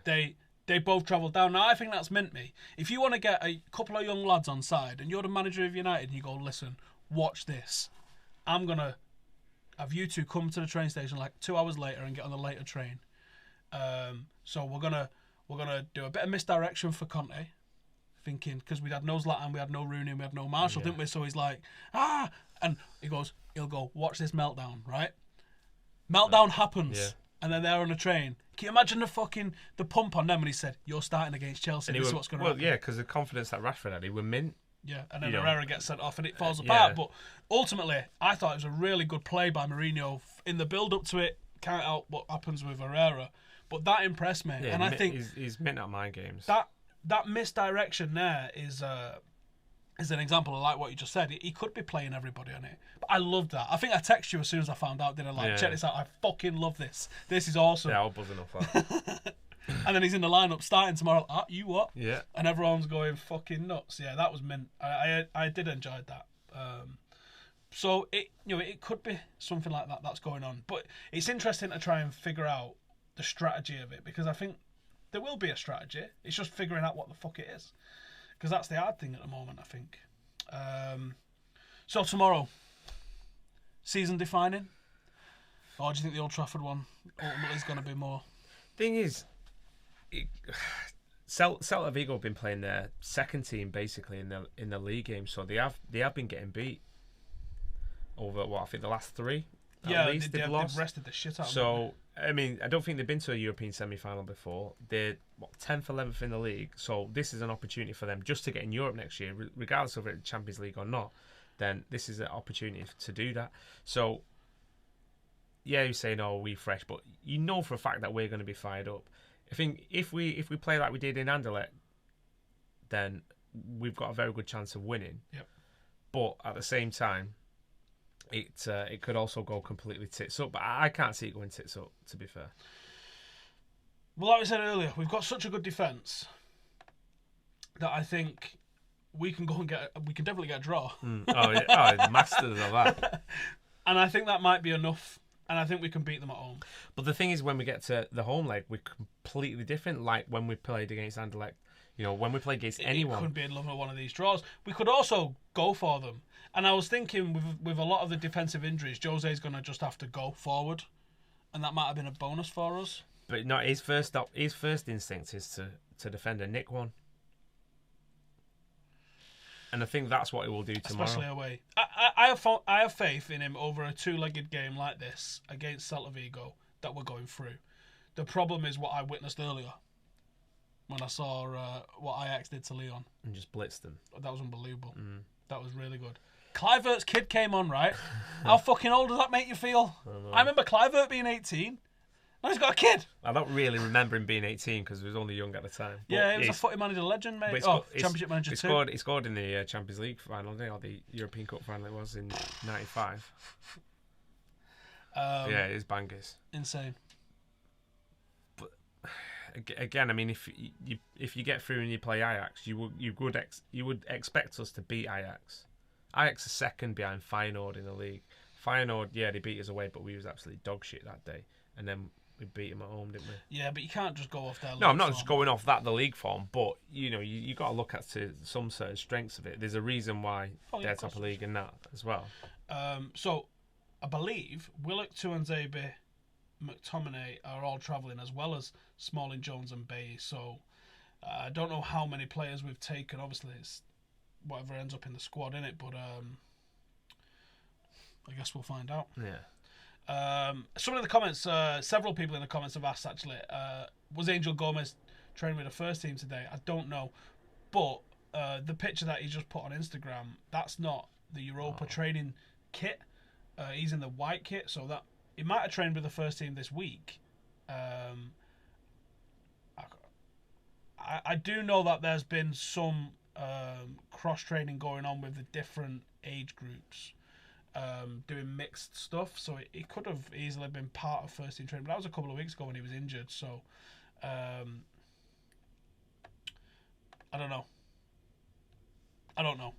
They both travelled down. Now, I think that's meant me. If you want to get a couple of young lads on side and you're the manager of United and you go, listen, watch this. I'm going to have you two come to the train station like 2 hours later and get on the later train. So we're gonna do a bit of misdirection for Conte, thinking because we had no Zlatan, we had no Rooney, and we had no Marshall, didn't we? So he's like, and he'll go, watch this meltdown, right? Meltdown happens, and then they're on a train. Can you imagine the pump on them when he said, "You're starting against Chelsea. This is what's going to happen." Well, yeah, because the confidence that Rashford had, he were mint. Yeah, and then Herrera gets sent off and it falls apart. But ultimately, I thought it was a really good play by Mourinho in the build-up to it. Can't help what happens with Herrera, but that impressed me. Yeah, and I think he's mint at mind games. That misdirection there is an example of like what you just said. He could be playing everybody on it. But I loved that. I think I texted you as soon as I found out. Did I check this out? I fucking love this. This is awesome. Yeah, I was buzzing off that. And then he's in the lineup starting tomorrow. You what? Yeah. And everyone's going fucking nuts. Yeah, that was mint. I did enjoy that. So it could be something like that that's going on. But it's interesting to try and figure out the strategy of it, because I think there will be a strategy. It's just figuring out what the fuck it is, because that's the hard thing at the moment, I think. So tomorrow, season defining, or do you think the Old Trafford one ultimately is going to be more? Thing is, Celta Vigo have been playing their second team basically in the league game, so they have been getting beat over I think the last three. At least they've rested the shit out of them. So I mean, I don't think they've been to a European semi-final before. They're 10th, 11th in the league, so this is an opportunity for them just to get in Europe next year, regardless of it Champions League or not. Then this is an opportunity to do that. So yeah, you're saying, "Oh, we fresh," but you know for a fact that we're going to be fired up. I think if we play like we did in Anderlecht, then we've got a very good chance of winning. Yep. But at the same time, it could also go completely tits up. But I can't see it going tits up, to be fair. Well, like we said earlier, we've got such a good defence that I think we can definitely get a draw. Oh yeah, masters of that. And I think that might be enough. And I think we can beat them at home. But the thing is, when we get to the home leg, we're completely different. Like when we played against Anderlecht, when we play against anyone. It could be in love with one of these draws. We could also go for them. And I was thinking, with a lot of the defensive injuries, Jose's going to just have to go forward. And that might have been a bonus for us. But no, his first instinct is to defend and nick one. And I think that's what he will do tomorrow. Especially away. I have faith in him over a two-legged game like this against Celta Vigo that we're going through. The problem is what I witnessed earlier when I saw what Ajax did to Lyon. And just blitzed them. That was unbelievable. That was really good. Kluivert's kid came on, right? How fucking old does that make you feel? I remember Kluivert being 18. Now he's got a kid. I don't really remember him being 18 because he was only young at the time. Yeah, he was a footy manager legend, mate. Championship manager too. He scored in the Champions League final, didn't he? Or the European Cup final it was in '95. Yeah, it is bangers. Insane. But again, I mean, if you get through and you play Ajax, you would expect us to beat Ajax. Ajax is second behind Feyenoord in the league. Feyenoord, yeah, they beat us away, but we was absolutely dog shit that day, and then we beat them at home, didn't we? Yeah, but you can't just go off their league No, I'm not form. just going off the league form, but you got to look at some certain strengths of it. There's a reason why they're top of league in that as well. So I believe Willock, Tuanzebe, McTominay are all travelling, as well as Smalling, Jones and Bailly. So I don't know how many players we've taken. Obviously, it's whatever ends up in the squad, innit? But I guess we'll find out. Yeah. Some of the comments, several people in the comments have asked actually, was Angel Gomez training with the first team today? I don't know, but the picture that he just put on Instagram, that's not the Europa training kit. He's in the white kit, so that he might have trained with the first team this week. I do know that there's been some cross training going on with the different age groups. Doing mixed stuff, so it could have easily been part of first team training, but that was a couple of weeks ago when he was injured, so I don't know.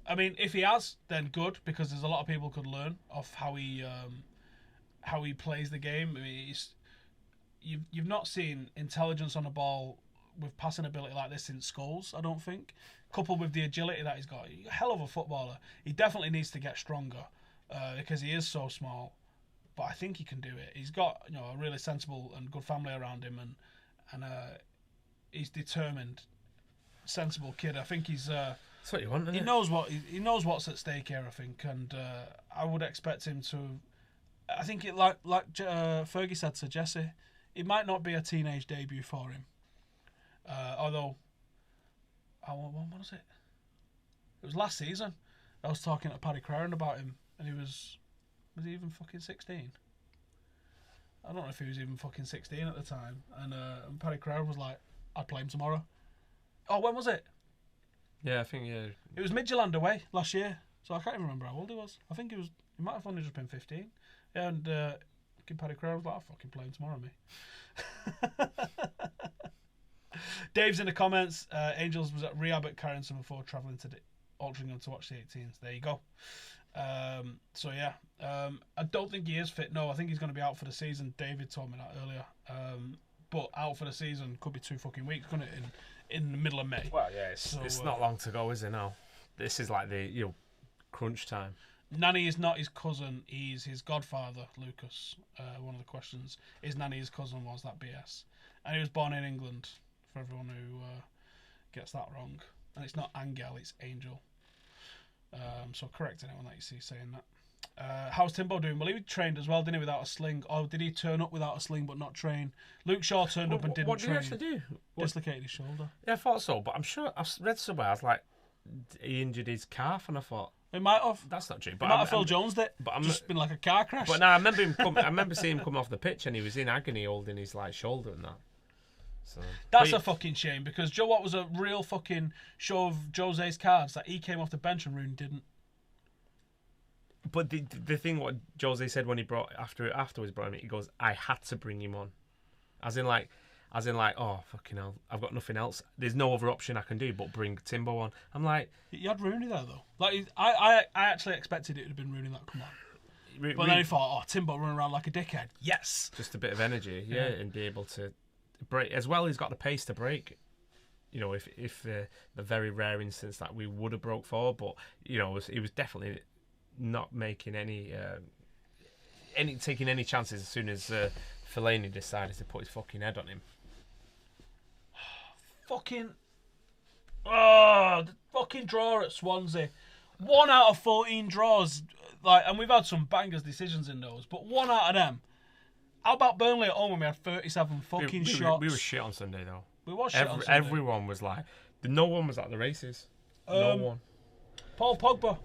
I mean, if he has, then good, because there's a lot of people could learn off how he plays the game. I mean, you've not seen intelligence on the ball with passing ability like this since Scholes, I don't think. Coupled with the agility that he's got, he's a hell of a footballer. He definitely needs to get stronger. Because he is so small, but I think he can do it. He's got a really sensible and good family around him, and and he's determined, sensible kid. I think he's. That's what you want, isn't He it? knows he knows what's at stake here. I think, and I would expect him to. I think it like Fergie said to Jesse, it might not be a teenage debut for him. Although, what was it? It was last season. I was talking to Paddy Crowden about him, and he was he even fucking 16? I don't know if he was even fucking 16 at the time. And Paddy Crowden was like, I'd play him tomorrow. Oh, when was it? Yeah, I think, yeah. It was Midtjylland away last year. So I can't even remember how old he was. I think he might have only just been 15. Yeah, and Paddy Crowden was like, I'll fucking play him tomorrow, me. Dave's in the comments. Angels was at rehab at Carrington before travelling to Altrincham to watch the 18s. There you go. So yeah, I don't think he is fit. No, I think he's going to be out for the season. David told me that earlier. But out for the season could be 2 fucking weeks, couldn't it? In the middle of May. Well, yeah, it's not long to go, is it? Now, this is like the crunch time. Nanny is not his cousin. He's his godfather, Lucas. One of the questions is Nanny his cousin? Was that BS? And he was born in England. For everyone who gets that wrong, and it's not Angel, it's Angel. So correct anyone that you see saying that. How's Timbo doing? Well, he trained as well, didn't he, without a sling? Or did he turn up without a sling but not train? Luke Shaw turned up and didn't train. What did he actually do? Dislocated his shoulder. Yeah, I thought so, but I'm sure I've read somewhere, I was like, he injured his calf, and I thought, He might have. that's not true. But might have Phil Jones did. But just been like a car crash. But no, I remember him. I remember seeing him come off the pitch, and he was in agony, holding his shoulder and that. So that's a fucking shame, because Joe Watt was a real fucking show of Jose's cards that he came off the bench and Rooney didn't. But the thing what Jose said when he afterwards brought him, he goes, I had to bring him on, as in like, oh fucking hell, I've got nothing else. There's no other option I can do but bring Timbo on. I'm like, you had Rooney there though. Like I actually expected it would have been Rooney that come on. But then he thought, oh, Timbo running around like a dickhead. Yes, just a bit of energy, yeah, and be able to break as well. He's got the pace to break. You know, if the very rare instance that we would have broke forward, but he was definitely not making taking any chances as soon as Fellaini decided to put his fucking head on him. The fucking draw at Swansea. 1 out of 14 draws, and we've had some bangers decisions in those, but 1 out of them. How about Burnley at home when we had 37 fucking shots? We were shit on Sunday though. We was shit on Sunday. Everyone was like, no one was at the races. No one. Paul Pogba.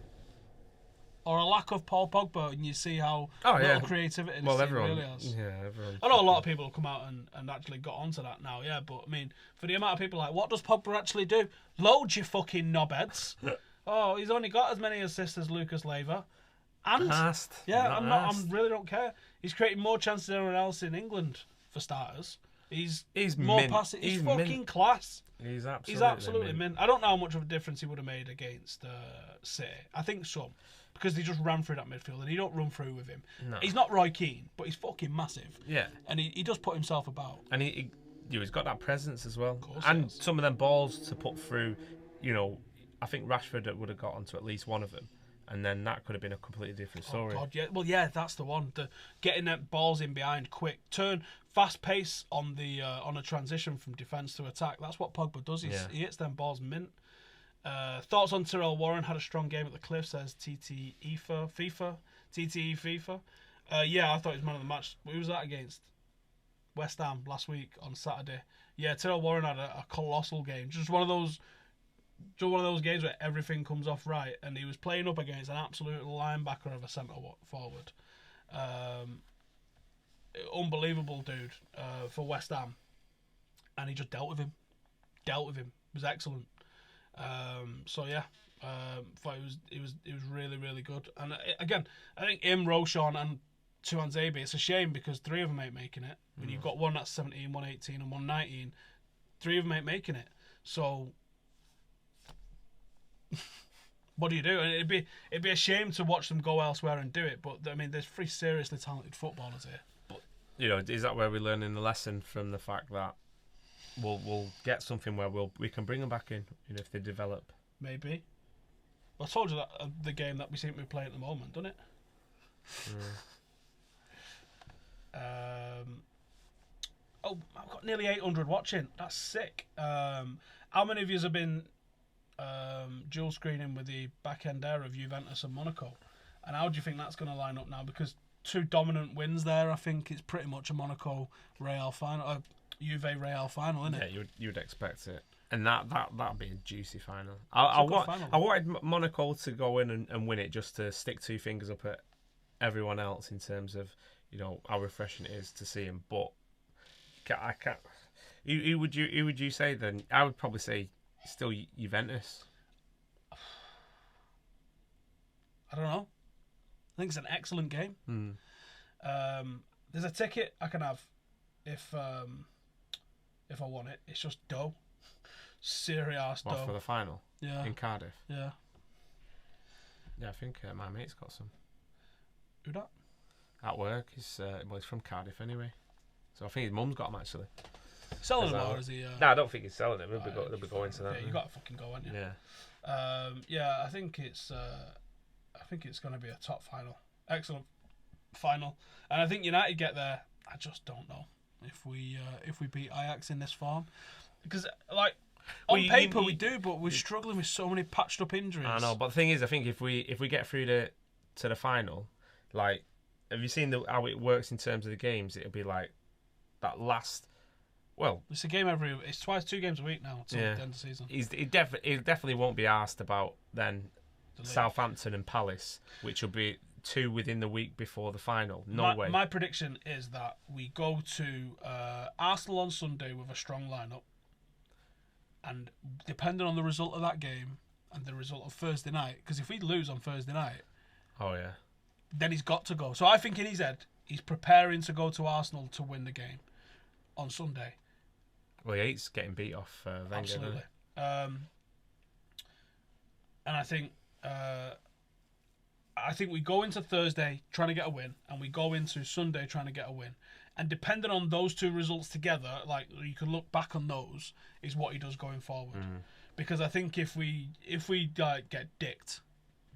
Or a lack of Paul Pogba, and you see how little creativity this team really has. Yeah, everyone. I know a lot of people have come out and actually got onto that now, yeah, but I mean, for the amount of people like, what does Pogba actually do? Load your fucking knobheads. Oh, he's only got as many assists as Lucas Leiva. And I really don't care. He's creating more chances than anyone else in England, for starters. He's more passive. He's fucking class. He's absolutely mint. I don't know how much of a difference he would have made against City. I think some, because he just ran through that midfield and he don't run through with him. No. He's not Roy Keane, but he's fucking massive. Yeah, and he does put himself about. And he's got that presence as well. Of course and some of them balls to put through. I think Rashford would have got onto at least one of them. And then that could have been a completely different story. Oh God, yeah. Well, yeah, that's the one. Getting them balls in behind, quick turn, fast pace on the on a transition from defence to attack. That's what Pogba does. He hits them balls mint. Thoughts on Tyrell Warren? Had a strong game at the Cliff, says TTE FIFA. Yeah, I thought he was man of the match. Who was that against? West Ham last week on Saturday. Yeah, Tyrell Warren had a colossal game. Just one of those games where everything comes off right, and he was playing up against an absolute linebacker of a centre forward. Unbelievable dude for West Ham, and he just dealt with him. It was excellent. So yeah, thought it was really, really good. And again, I think Roshan and Tuanzebe, it's a shame because 3 of them ain't making it. When you've got one that's 17, 118 and 119, 3 of them ain't making it. So what do you do? And it'd be a shame to watch them go elsewhere and do it. But I mean, there's 3 seriously talented footballers here. But is that where we're learning the lesson from the fact that we'll get something where we can bring them back in, if they develop? Maybe. Well, I told you that the game that we seem to be playing at the moment, doesn't it? Oh, I've got nearly 800 watching. That's sick. How many of you have been dual screening with the back end there of Juventus and Monaco? And how do you think that's going to line up now? Because 2 dominant wins there, I think it's pretty much a Monaco Real final, Juve Real final, isn't it? Yeah, you would expect it. And that'd be a juicy final. I wanted Monaco to go in and win it just to stick 2 fingers up at everyone else in terms of, you know, how refreshing it is to see him. But I can't. Who would you say then? I would probably say still Juventus. I don't know. I think it's an excellent game. There's a ticket I can have if I want it. It's just dough. Serious dough. What, for the final? Yeah. In Cardiff? Yeah. Yeah, I think my mate's got some. Who that? At work. He's from Cardiff anyway. So I think his mum's got them actually. Selling them, or is he? No, I don't think he's selling them. They'll be going to that. Yeah, you got to fucking go, haven't you? Yeah. Yeah, I think it's going to be a top final. Excellent final. And I think United get there. I just don't know if we beat Ajax in this form. Because, like, on paper we do, but we're struggling with so many patched up injuries. I know, but the thing is, I think if we get through to the final, like, have you seen how it works in terms of the games? It'll be like that last. Well, it's a game it's 2 games a week now until the end of the season. He definitely won't be asked about then Southampton and Palace, which will be 2 within the week before the final. No way. My prediction is that we go to Arsenal on Sunday with a strong lineup, and depending on the result of that game and the result of Thursday night, because if we lose on Thursday night, then he's got to go. So I think in his head he's preparing to go to Arsenal to win the game on Sunday. Well, he hates getting beat off Wenger. Absolutely. And I think we go into Thursday trying to get a win, and we go into Sunday trying to get a win. And depending on those 2 results together, like, you can look back on those, is what he does going forward. Because I think if we get dicked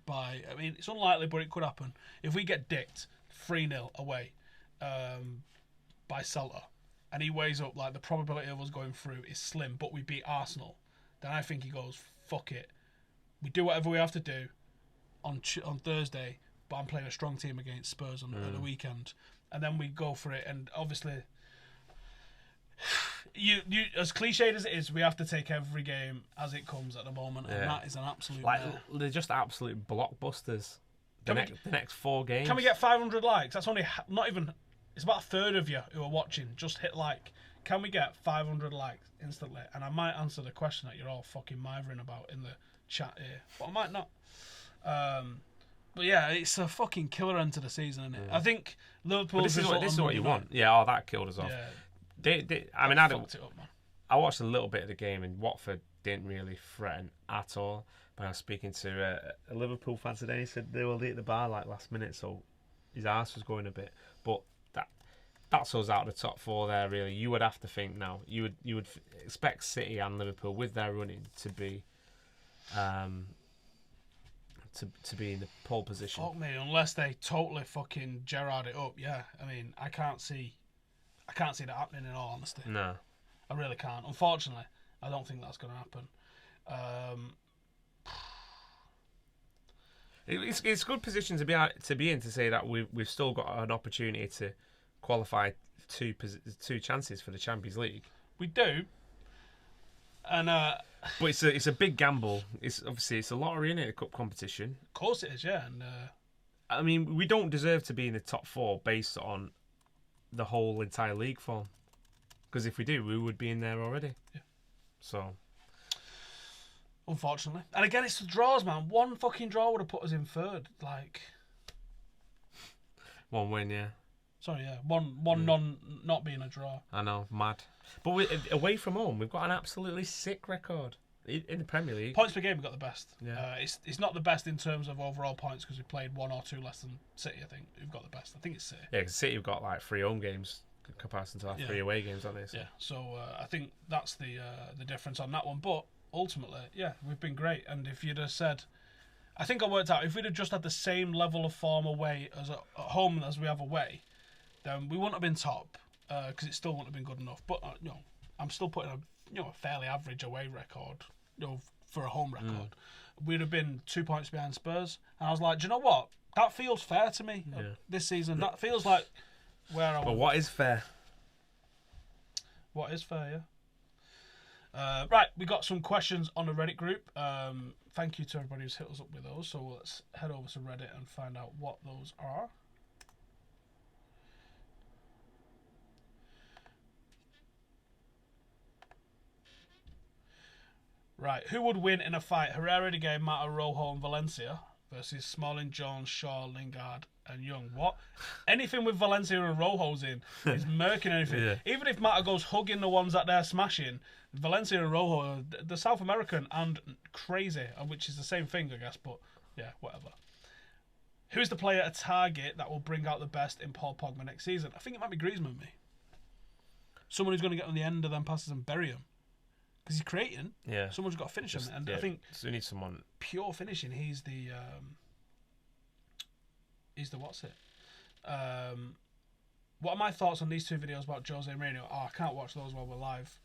by, I mean, it's unlikely, but it could happen. If we get dicked 3-0 away by Celta, and he weighs up, like, the probability of us going through is slim, but we beat Arsenal, then I think he goes, fuck it. We do whatever we have to do on Thursday, but I'm playing a strong team against Spurs on the weekend. And then we go for it. And obviously, you as cliched as it is, we have to take every game as it comes at the moment. And that is an absolute... They're just absolute blockbusters. The next 4 games. Can we get 500 likes? That's only not even... It's about a third of you who are watching. Just hit like. Can we get 500 likes instantly? And I might answer the question that you're all fucking mithering about in the chat here. But I might not. But yeah, it's a fucking killer end to the season, isn't it? I think Liverpool's this is what you want. Yeah, that killed us off. Yeah. I watched a little bit of the game, and Watford didn't really threaten at all. But I was speaking to a Liverpool fan today. He said they will hit the bar like last minute, so his arse was going a bit. But that's us out of the top 4 there. Really, you would have to think now. You would expect City and Liverpool with their running to be. To be in the pole position. Fuck me, unless they totally fucking Gerrard it up, yeah. I mean, I can't see that happening in all honesty. No. I really can't. Unfortunately, I don't think that's going to happen. It's a good position to be in to say that we've still got an opportunity to qualify 2 chances for the Champions League. We do. And but it's a big gamble. It's a lottery, isn't it? A cup competition. Of course it is, yeah. And I mean, we don't deserve to be in the top 4 based on the whole entire league form. Because if we do, we would be in there already. Yeah. So, unfortunately, and again, it's the draws, man. 1 fucking draw would have put us in 3rd. Like 1 win, yeah. Sorry, yeah. One not being a draw. I know, mad. But away from home, we've got an absolutely sick record in the Premier League. Points per game, we've got the best. Yeah. It's not the best in terms of overall points because we played 1 or 2 less than City. I think we've got the best. I think it's City. Yeah, because City have got like 3 home games in comparison to our 3 away games, haven't they? So. Yeah. So I think that's the difference on that one. But ultimately, yeah, we've been great. And if you'd have said, I think I worked out, if we'd have just had the same level of form away as at home as we have away, then we wouldn't have been top. because it still wouldn't have been good enough. But I'm still putting a fairly average away record, for a home record. We'd have been 2 points behind Spurs, and I was like, do you know what? That feels fair to me this season. That feels like where I. But what is fair? What is fair? Yeah. Right, we got some questions on the Reddit group. Thank you to everybody who's hit us up with those. So let's head over to Reddit and find out what those are. Right, who would win in a fight? Herrera, De Gea, Mata, Rojo, and Valencia versus Smalling, Jones, Shaw, Lingard, and Young. What? Anything with Valencia and Rojo's in is murking anything. Yeah. Even if Mata goes hugging the ones that they're smashing, Valencia and Rojo, the South American and crazy, which is the same thing, I guess, but yeah, whatever. Who's the player at target that will bring out the best in Paul Pogba next season? I think it might be Griezmann, me. Someone who's going to get on the end of them passes and bury him. Because he's creating. Yeah. Someone's got to finish him. And I think so we need someone pure finishing, he's the what's it? What are my thoughts on these two videos about Jose Mourinho? Oh, I can't watch those while we're live.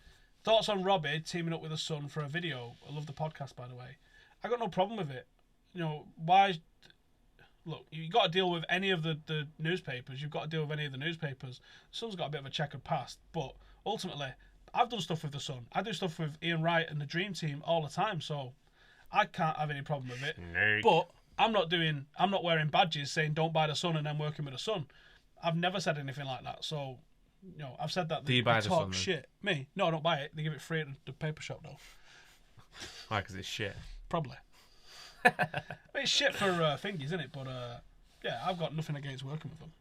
Thoughts on Robbie teaming up with his son for a video. I love the podcast, by the way. I got no problem with it. Why? Look, you got to deal with any of the newspapers. You've got to deal with any of the newspapers. The son's got a bit of a checkered past, but ultimately, I've done stuff with the son. I do stuff with Ian Wright and the Dream Team all the time, so I can't have any problem with it. Snake. But I'm not wearing badges saying don't buy the son and then working with the son. I've never said anything like that. So, I've said that. Do you buy the talk son? Shit. Me? No, I don't buy it. They give it free at the paper shop though. Why? Because it's shit. Probably. I mean, it's shit for thingies, isn't it? But yeah, I've got nothing against working with them.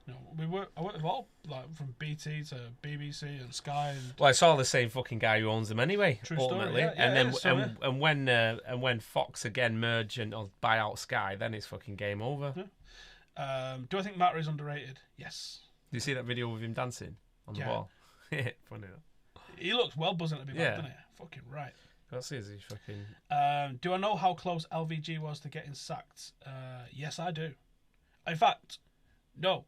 I work with all, like from BT to BBC and Sky. Well, it's all the same fucking guy who owns them anyway. True ultimately. story. Yeah, and when Fox again merge and buy out Sky, then it's fucking game over. Yeah. Do I think Mata is underrated? Yes. Do you see that video with him dancing on the ball? Funny that. He looks well buzzing to be back, doesn't he? Fucking right. Let's see, is he fucking... do I know how close LVG was to getting sacked? Yes, I do. In fact, no.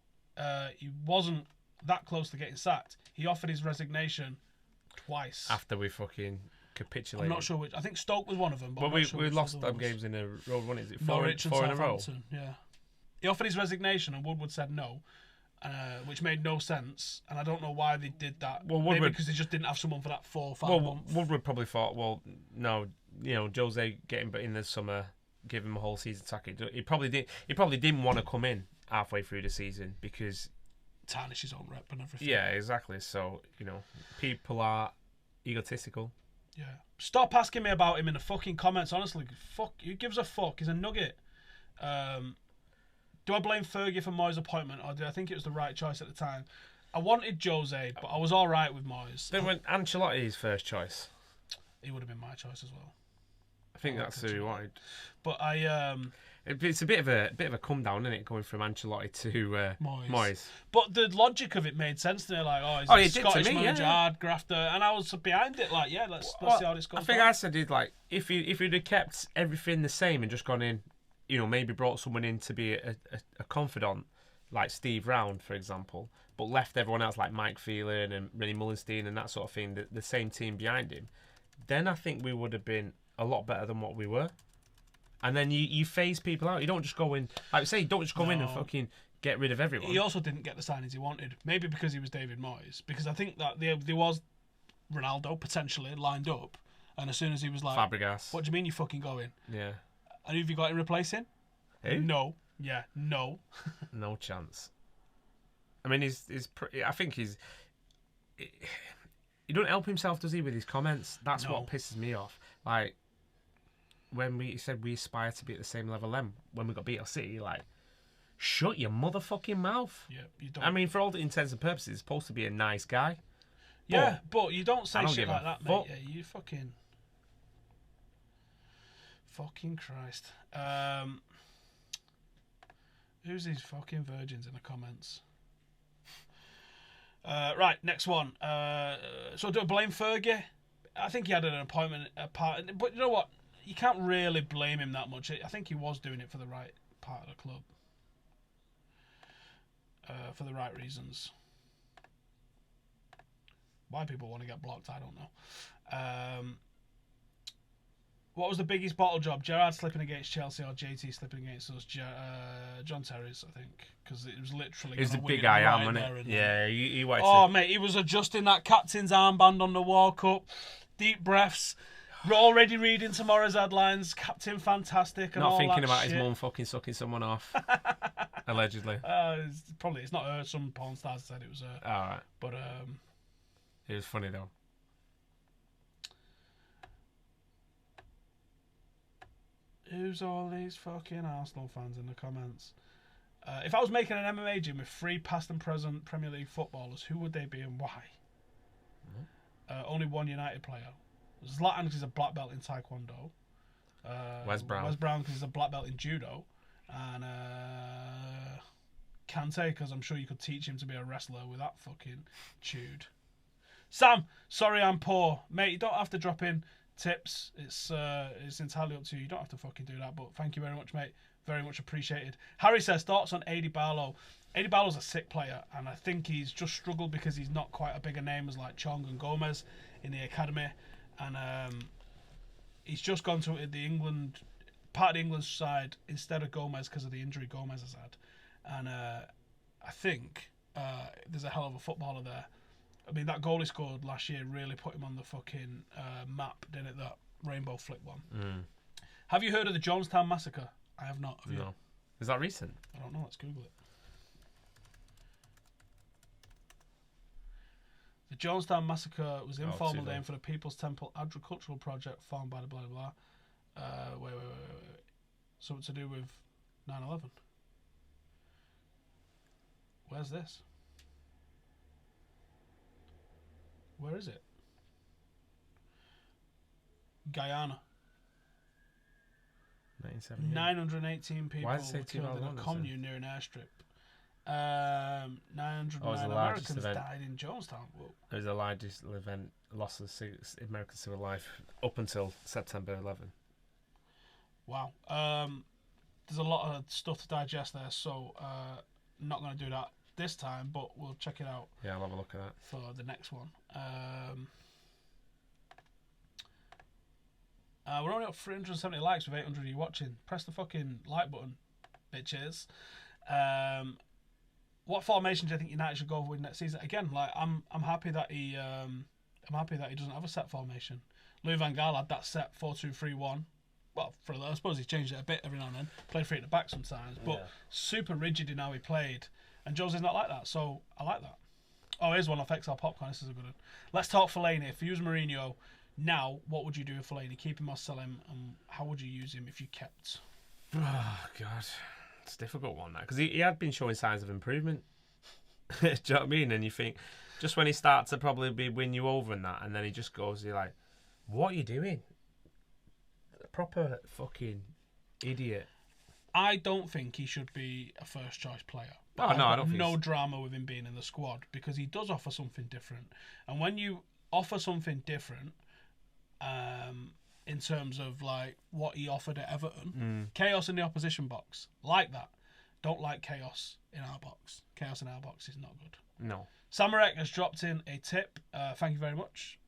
He wasn't that close to getting sacked. He offered his resignation twice. After we fucking capitulated. I'm not sure which. I think Stoke was one of them. But we lost them games in a row. What is it? Norwich four in a row? Yeah. He offered his resignation and Woodward said no, which made no sense. And I don't know why they did that. Well, maybe because they just didn't have someone for that 4 or 5 months. Woodward probably thought, well, no, Jose getting in the summer, give him a whole season tackle. He probably didn't want to come in halfway through the season because tarnish his own rep and everything. Yeah, exactly. So people are egotistical. Yeah. Stop asking me about him in the fucking comments. Honestly, fuck. Who gives a fuck? He's a nugget. Do I blame Fergie for Moyes' appointment, or do I think it was the right choice at the time? I wanted Jose, but I was all right with Moyes. Then when Ancelotti's first choice, he would have been my choice as well. I think that's who he wanted. But it's a bit of a come down, isn't it, going from Ancelotti to Moyes? But the logic of it made sense to me. Like, he's a Scottish manager, hard grafter, and I was behind it. Like, yeah, let's see how this goes. I think I said it like if you'd have kept everything the same and just gone in, maybe brought someone in to be a confidant, like Steve Round, for example, but left everyone else like Mike Phelan and Rennie Mullenstein and that sort of thing, the same team behind him, then I think we would have been a lot better than what we were. And then you phase people out. You don't just go in, like I say, don't just go in and fucking get rid of everyone. He also didn't get the signings he wanted. Maybe because he was David Moyes. Because I think that there was Ronaldo potentially lined up. And as soon as he was like, Fabregas. What do you mean you're fucking going? Yeah. And who have you got in replacing? Who? No. Yeah, no. No chance. I mean, I think he don't help himself, does he, with his comments? That's what pisses me off. Like, when he said we aspire to be at the same level then, when we got beat at City, like, shut your motherfucking mouth. Yeah, you don't. I mean, for all the intents and purposes, he's supposed to be a nice guy. Yeah, but you don't say shit like that, mate. Fuck. Yeah, you fucking Christ. Who's these fucking virgins in the comments? Right, next one. So do I blame Fergie? I think he had an appointment part, but you know what? You can't really blame him that much. I think he was doing it for the right part of the club, for the right reasons. Why people want to get blocked, I don't know. What was the biggest bottle job? Gerrard slipping against Chelsea or JT slipping against us? John Terry's, I think, because it was literally. It was the big I am, wasn't it? Yeah, he wanted Oh, mate, he was adjusting that captain's armband on the World Cup. Deep breaths. We're already reading tomorrow's headlines. Captain fantastic and not all thinking that about shit. his mum fucking sucking someone off. Allegedly. It's not her. Some porn stars said it was her. All right. But it was funny though. Who's all these fucking Arsenal fans in the comments? If I was making an MMA gym with 3 past and present Premier League footballers, who would they be and why? Only one United player. Zlatan because he's a black belt in Taekwondo. Wes Brown because he's a black belt in Judo. And Kante because I'm sure you could teach him to be a wrestler with that fucking chewed. Sam, sorry I'm poor. Mate, you don't have to drop in tips. It's entirely up to you. You don't have to fucking do that, but thank you very much, mate. Very much appreciated. Harry says, thoughts on Adi Barlow? Adi Barlow's a sick player, and I think he's just struggled because he's not quite a bigger name as like Chong and Gomez in the academy, and he's just gone to the England part of the England side instead of Gomez because of the injury Gomez has had, and I think there's a hell of a footballer there. I mean, that goal he scored last year really put him on the fucking map, didn't it? That rainbow flick one. Have you heard of the Jonestown massacre? I have not. Have you? No. Is that recent? I don't know. Let's Google it. The Jonestown massacre was the informal name for the People's Temple agricultural project formed by the blah blah blah. Wait. Something to do with 9/11. Where's this? Where is it? Guyana. 1978. 918 people Why does it say were killed in a 2001, commune near an airstrip. 909 Americans died in Jonestown. Whoa. It was the largest event, loss of American civil life up until September 11. Wow. There's a lot of stuff to digest there, so not going to do that this time, but we'll check it out. Yeah, I'll have a look at that for the next one. We're only up 370 likes with 800 of you watching. Press the fucking like button, bitches. What formation do you think United should go with next season? Again, like I'm happy that he doesn't have a set formation. Louis van Gaal had that set 4-2-3-1. Well, I suppose he's changed it a bit every now and then. Played 3 at the back sometimes, but super rigid in how he played. And Jose's not like that, so I like that. Oh, here's one off XL Popcorn. This is a good one. Let's talk Fellaini. If you use Mourinho now, what would you do with Fellaini? Keep him or sell him? And how would you use him if you kept? Oh, God. It's a difficult one, that. Because he had been showing signs of improvement. Do you know what I mean? And you think, just when he starts to probably win you over and that, and then he just goes, you're like, what are you doing? A proper fucking idiot. I don't think he should be a first choice player. Oh, no, I don't think no drama with him being in the squad because he does offer something different. And when you offer something different, in terms of like what he offered at Everton, chaos in the opposition box, like that. Don't like chaos in our box. Chaos in our box is not good. No. Samarek has dropped in a tip. Thank you very much.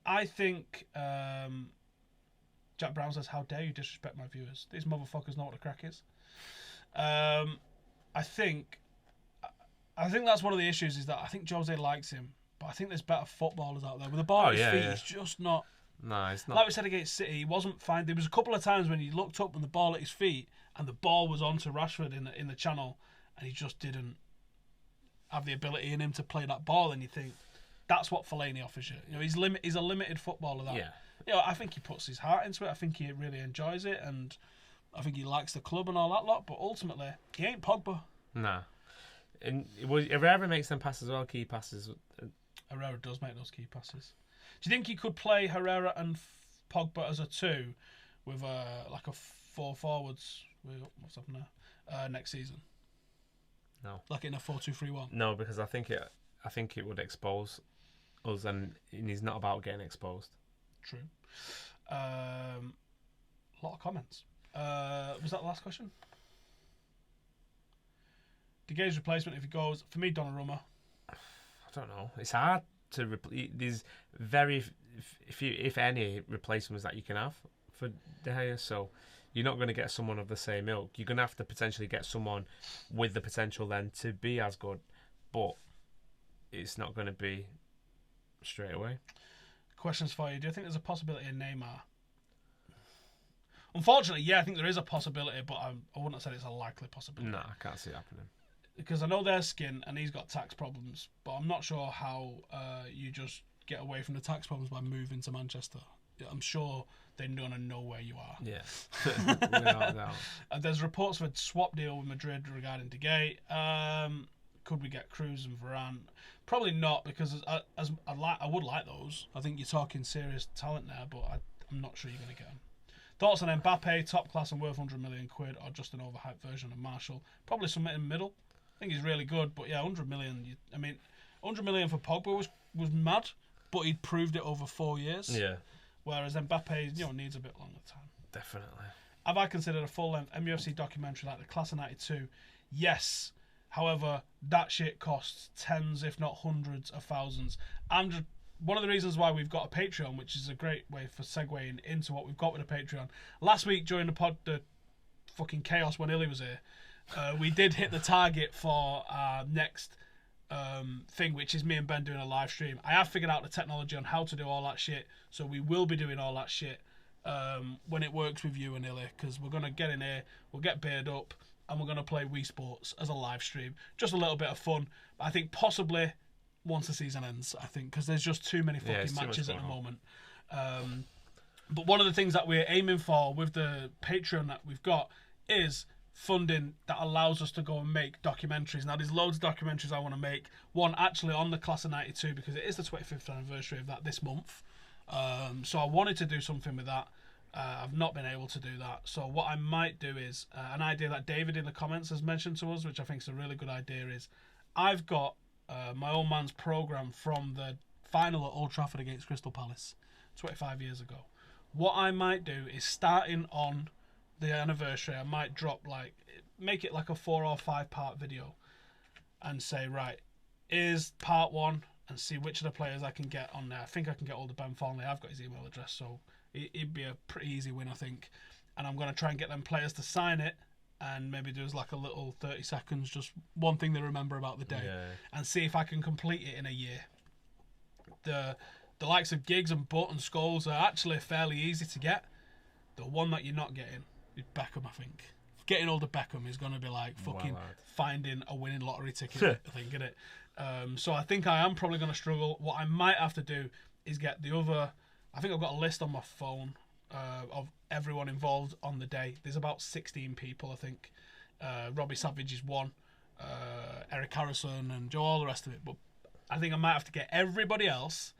I think Jack Brown says, "How dare you disrespect my viewers? These motherfuckers know what the crack is." I think that's one of the issues is that I think Jose likes him, but I think there's better footballers out there. With the ball at his feet, he's just not. No, it's not. Like we said against City, he wasn't fine. There was a couple of times when he looked up with the ball at his feet and the ball was onto Rashford in the channel, and he just didn't have the ability in him to play that ball. And you think that's what Fellaini offers you. You know, he's a limited footballer. That. Yeah. You know, I think he puts his heart into it. I think he really enjoys it, and I think he likes the club and all that lot. But ultimately, he ain't Pogba. Nah. And Herrera makes them passes as well, key passes. Herrera does make those key passes. Do you think he could play Herrera and Pogba as a 2 with like a 4 forwards? What's happening there? Next season? No. Like in a 4-2-3-1? No, because I think it would expose us, and he's not about getting exposed. True. A lot of comments. Was that the last question? De Gea's replacement, if he goes, for me, Donnarumma. don't know. It's hard to there's very if any replacements that you can have for De Gea, so you're not going to get someone of the same ilk. You're going to have to potentially get someone with the potential then to be as good, but it's not going to be straight away. Questions for you. Do you think there's a possibility in Neymar? Unfortunately, yeah, I think there is a possibility, but I wouldn't have said it's a likely possibility. No, I can't see it happening. Because I know their skin and he's got tax problems, but I'm not sure how you just get away from the tax problems by moving to Manchester. I'm sure they're going to know where you are. Yeah, without doubt. There's reports of a swap deal with Madrid regarding De Gea. Could we get Cruz and Varane? Probably not, because I would like those. I think you're talking serious talent there, but I'm not sure you're going to get them. Thoughts on Mbappe, top class and worth 100 million quid, or just an overhyped version of Marshall? Probably something in the middle. I think he's really good, but yeah, 100 million. 100 million for Pogba was mad, but he'd proved it over 4 years. Yeah. Whereas Mbappe, needs a bit longer time. Definitely. Have I considered a full-length MUFC documentary like the Class of '92? Yes. However, that shit costs tens, if not hundreds of thousands. And one of the reasons why we've got a Patreon, which is a great way for segueing into what we've got with a Patreon. Last week during the fucking chaos when Illy was here, we did hit the target for our next thing, which is me and Ben doing a live stream. I have figured out the technology on how to do all that shit, so we will be doing all that shit when it works with you and Illy, because we're going to get in here, we'll get beard up, and we're going to play Wii Sports as a live stream. Just a little bit of fun. I think possibly once the season ends, because there's just too many fucking matches at the moment. But one of the things that we're aiming for with the Patreon that we've got is funding that allows us to go and make documentaries. Now, there's loads of documentaries I want to make. One actually on the Class of '92, because it is the 25th anniversary of that this month. So I wanted to do something with that. I've not been able to do that. So what I might do is, an idea that David in the comments has mentioned to us, which I think is a really good idea, is I've got my old man's programme from the final at Old Trafford against Crystal Palace 25 years ago. What I might do is, starting on the anniversary, I might make it like a 4 or 5 part video and say, right, here's part 1 and see which of the players I can get on there. I think I can get all the Ben Farnley. I've got his email address, so it'd be a pretty easy win, I think. And I'm going to try and get them players to sign it and maybe do like a little 30 seconds, just one thing they remember about the day, and see if I can complete it in a year. The likes of Giggs and Butt and Scholes are actually fairly easy to get. The one that you're not getting is Beckham, I think. Getting all the Beckham is going to be like fucking finding a winning lottery ticket, I think, isn't it? So I think I am probably going to struggle. What I might have to do is get the other... I think I've got a list on my phone of everyone involved on the day. There's about 16 people, I think. Robbie Savage is one. Eric Harrison and Joe, all the rest of it. But I think I might have to get everybody else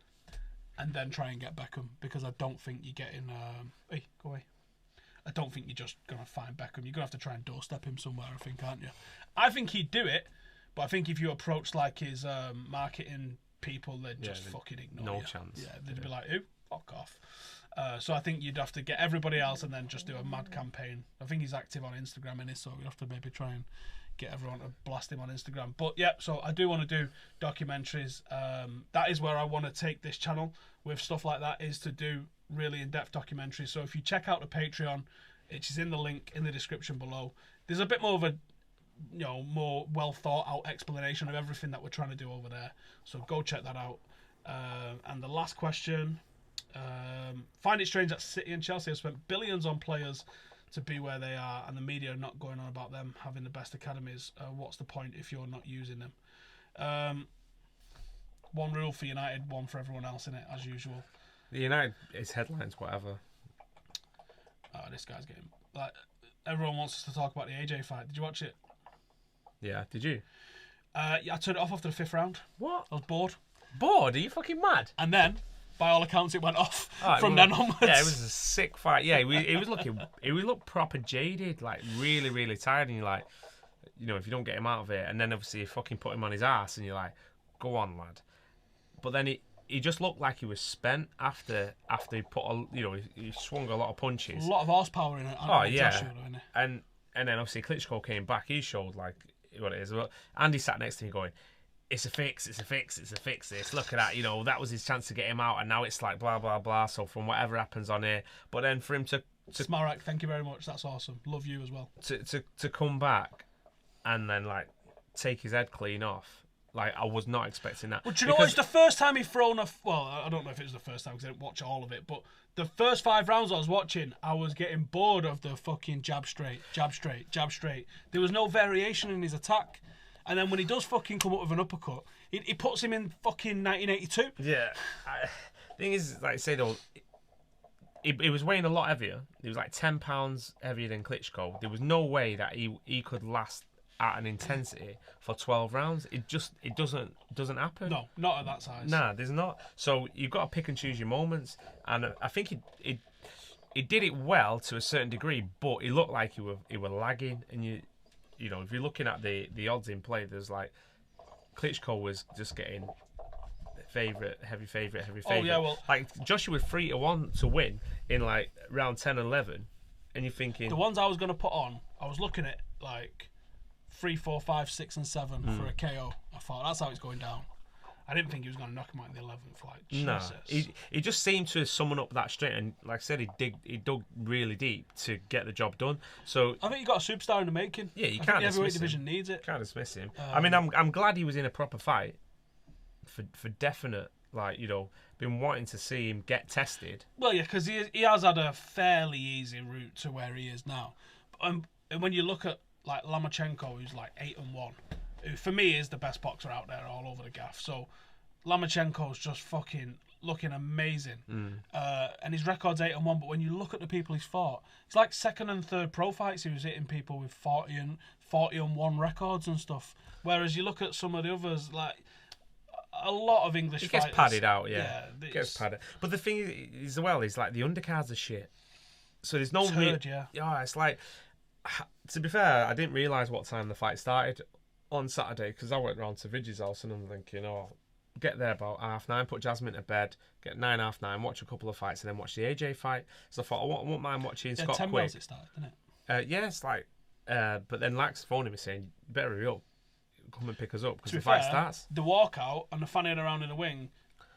and then try and get Beckham, because I don't think you're getting... hey, go away. I don't think you're just going to find Beckham. You're going to have to try and doorstep him somewhere, I think, aren't you? I think he'd do it, but I think if you approach like his marketing people, they'd just fucking ignore you. No chance. Yeah, they'd be like, who? Fuck off. So I think you'd have to get everybody else and then just do a mad campaign. I think he's active on Instagram, so you'd have to maybe try and get everyone to blast him on Instagram. But yeah, so I do want to do documentaries. That is where I want to take this channel with stuff like that, is to do really in-depth documentaries. So if you check out the Patreon, which is in the link in the description below, there's a bit more of a more well thought out explanation of everything that we're trying to do over there. So go check that out. And the last question, find it strange that City and Chelsea have spent billions on players to be where they are, and the media are not going on about them having the best academies. What's the point if you're not using them? One rule for United, one for everyone else, in it, as usual. The United is headlines, whatever. Oh, this guy's getting... everyone wants us to talk about the AJ fight. Did you watch it? Yeah, did you? Yeah, I turned it off after the 5th round. What? I was bored. Bored? Are you fucking mad? And then, by all accounts, it went off then onwards. Yeah, it was a sick fight. Yeah, he looked proper jaded, like really, really tired. And you're like, if you don't get him out of it, and then obviously you fucking put him on his ass, and you're like, go on, lad. But then he just looked like he was spent after he put he swung a lot of punches. A lot of horsepower in it. Oh yeah, Joshua, and then obviously Klitschko came back. He showed like what it is. Andy sat next to me going, it's a fix. This, look at that. You know, that was his chance to get him out, and now it's like blah blah blah. So from whatever happens on here, but then for him to Smarak, thank you very much. That's awesome. Love you as well. To come back, and then like take his head clean off. Like I was not expecting that. But do you know what? It's the first time he thrown a. Well, I don't know if it was the first time because I didn't watch all of it, but the first 5 rounds I was watching, I was getting bored of the fucking jab straight. There was no variation in his attack. And then when he does fucking come up with an uppercut, he puts him in fucking 1982. Yeah. Thing is, like I say though, he was weighing a lot heavier. He was like 10 pounds heavier than Klitschko. There was no way that he could last at an intensity for 12 rounds. It doesn't happen. No, not at that size. Nah, there's not. So you've got to pick and choose your moments. And I think he did it well to a certain degree, but it looked like he were lagging. And you know, if you're looking at the odds in play, there's like Klitschko was just getting heavy favourite. Oh yeah, well, like Joshua was 3-1 to win in like round 10 and 11, and you're thinking the ones I was going to put on, I was looking at like 3, 4, 5, 6, and 7 for a KO. I thought that's how it's going down. I didn't think he was going to knock him out in the 11th. Like, Jesus. No, he just seemed to summon up that straight, and like I said, he dug really deep to get the job done. So I think you got a superstar in the making. Yeah, you I can't think the dismiss heavyweight him. division needs it. Can't dismiss him. I mean, I'm glad he was in a proper fight. For definite, like, you know, been wanting to see him get tested. Well, yeah, because he has had a fairly easy route to where he is now. And when you look at like Lomachenko, who's like 8-1, who for me is the best boxer out there all over the gaff. So Lomachenko's just fucking looking amazing. And his record's 8-1, but when you look at the people he's fought, it's like second and third pro fights he was hitting people with 40-1 records and stuff. Whereas you look at some of the others, like a lot of English fighters. It gets padded out, yeah. It gets padded. But the thing is, well, is like the undercards are shit. So there's no yeah, it's like, to be fair, I didn't realise what time the fight started on Saturday because I went round to Vidge's house and I'm thinking, get there about 9:30, put Jasmine to bed, get 9, 9:30, watch a couple of fights and then watch the AJ fight. So I thought, I won't mind watching Scott 10 Quick. it started, didn't it? Yeah, it's like, but then Lax phoning me saying, you better hurry up, come and pick us up because the fair, fight starts. The walkout and the fanning around in the wing.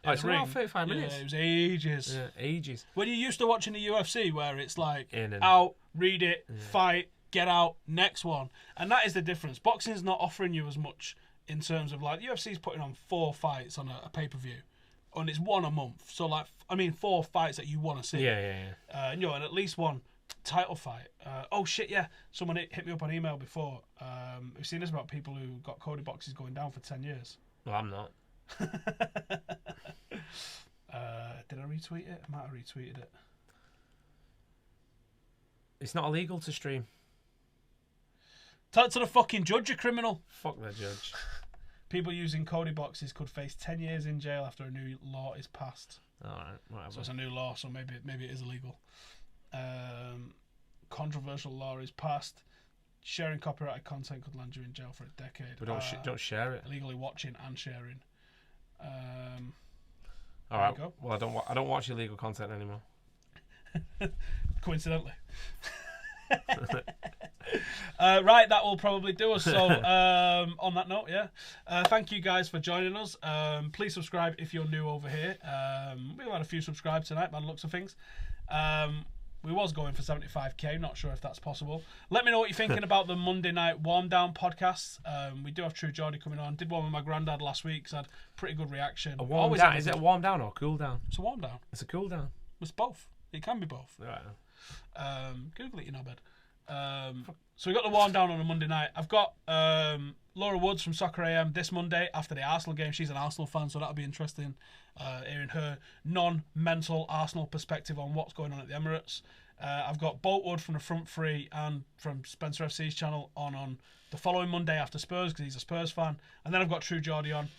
It's around 35 minutes. Yeah, it was ages. Yeah, ages. When you're used to watching the UFC where it's like In and out, read it, fight, get out, next one. And that is the difference. Boxing's not offering you as much in terms of like UFC's putting on 4 fights on a pay-per-view. And it's 1 a month. So like, 4 fights that you want to see. Yeah. And at least 1 title fight. Someone hit me up on email before. We've seen this about people who got Cody boxes going down for 10 years. Well, I'm not. Did I retweet it? I might have retweeted it. It's not illegal to stream. Tell it to the fucking judge, you criminal. Fuck the judge. People using Cody boxes could face 10 years in jail after a new law is passed. Alright, whatever. So it's a new law, so maybe it is illegal. Controversial law is passed. Sharing copyrighted content could land you in jail for a decade. But don't share it. Illegally watching and sharing. All right. Well, I don't watch illegal content anymore. Coincidentally. Right, that will probably do us. So on that note, thank you guys for joining us. Please subscribe if you're new over here. We've had a few subscribes tonight by the looks of things. We was going for 75k, not sure if that's possible. Let me know what you're thinking about the Monday night warm down podcasts. We do have True Geordie coming on. Did one with my granddad last week, so I had pretty good reaction. A warm down? Is it a warm down or a cool down? It's a warm down. It's a cool down. It's both. It can be both. Right. Google it, you know, bed. So we got the warm down on a Monday night. I've got Laura Woods from Soccer AM this Monday after the Arsenal game. She's an Arsenal fan, so that'll be interesting. Hearing her non-mental Arsenal perspective on what's going on at the Emirates. I've got Boltwood from the Front Three and from Spencer FC's channel on the following Monday after Spurs because he's a Spurs fan. And then I've got True Geordie on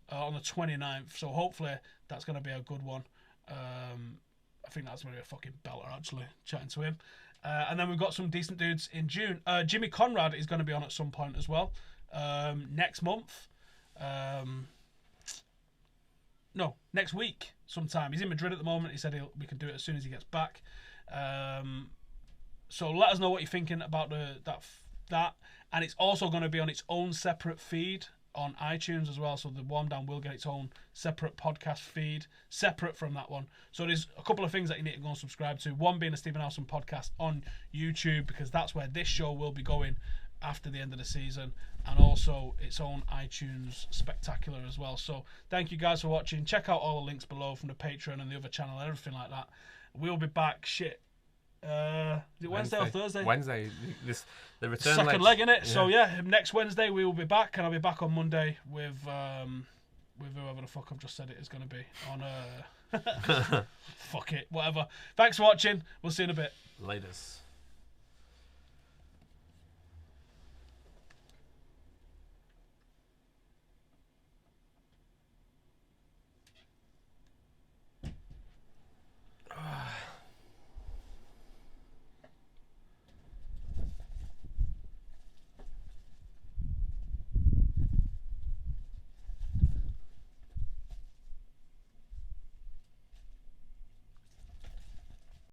the 29th. So hopefully that's going to be a good one. I think that's going to be a fucking belter, actually, chatting to him. And then we've got some decent dudes in June. Jimmy Conrad is going to be on at some point as well. Next month. No, next week sometime. He's in Madrid at the moment. He said we can do it as soon as he gets back. So let us know what you're thinking about that. And it's also going to be on its own separate feed on iTunes as well. So the Warm Down will get its own separate podcast feed, separate from that one. So there's a couple of things that you need to go and subscribe to. One being the Stephen Howson podcast on YouTube, because that's where this show will be going after the end of the season, and also its own iTunes spectacular as well. So thank you guys for watching. Check out all the links below from the Patreon and the other channel and everything like that. We'll be back. Is it Wednesday or Thursday? Wednesday. The return second leg in it. Yeah. So yeah, next Wednesday we will be back, and I'll be back on Monday with whoever the fuck I've just said it is going to be on. Fuck it, whatever. Thanks for watching. We'll see you in a bit. Latest.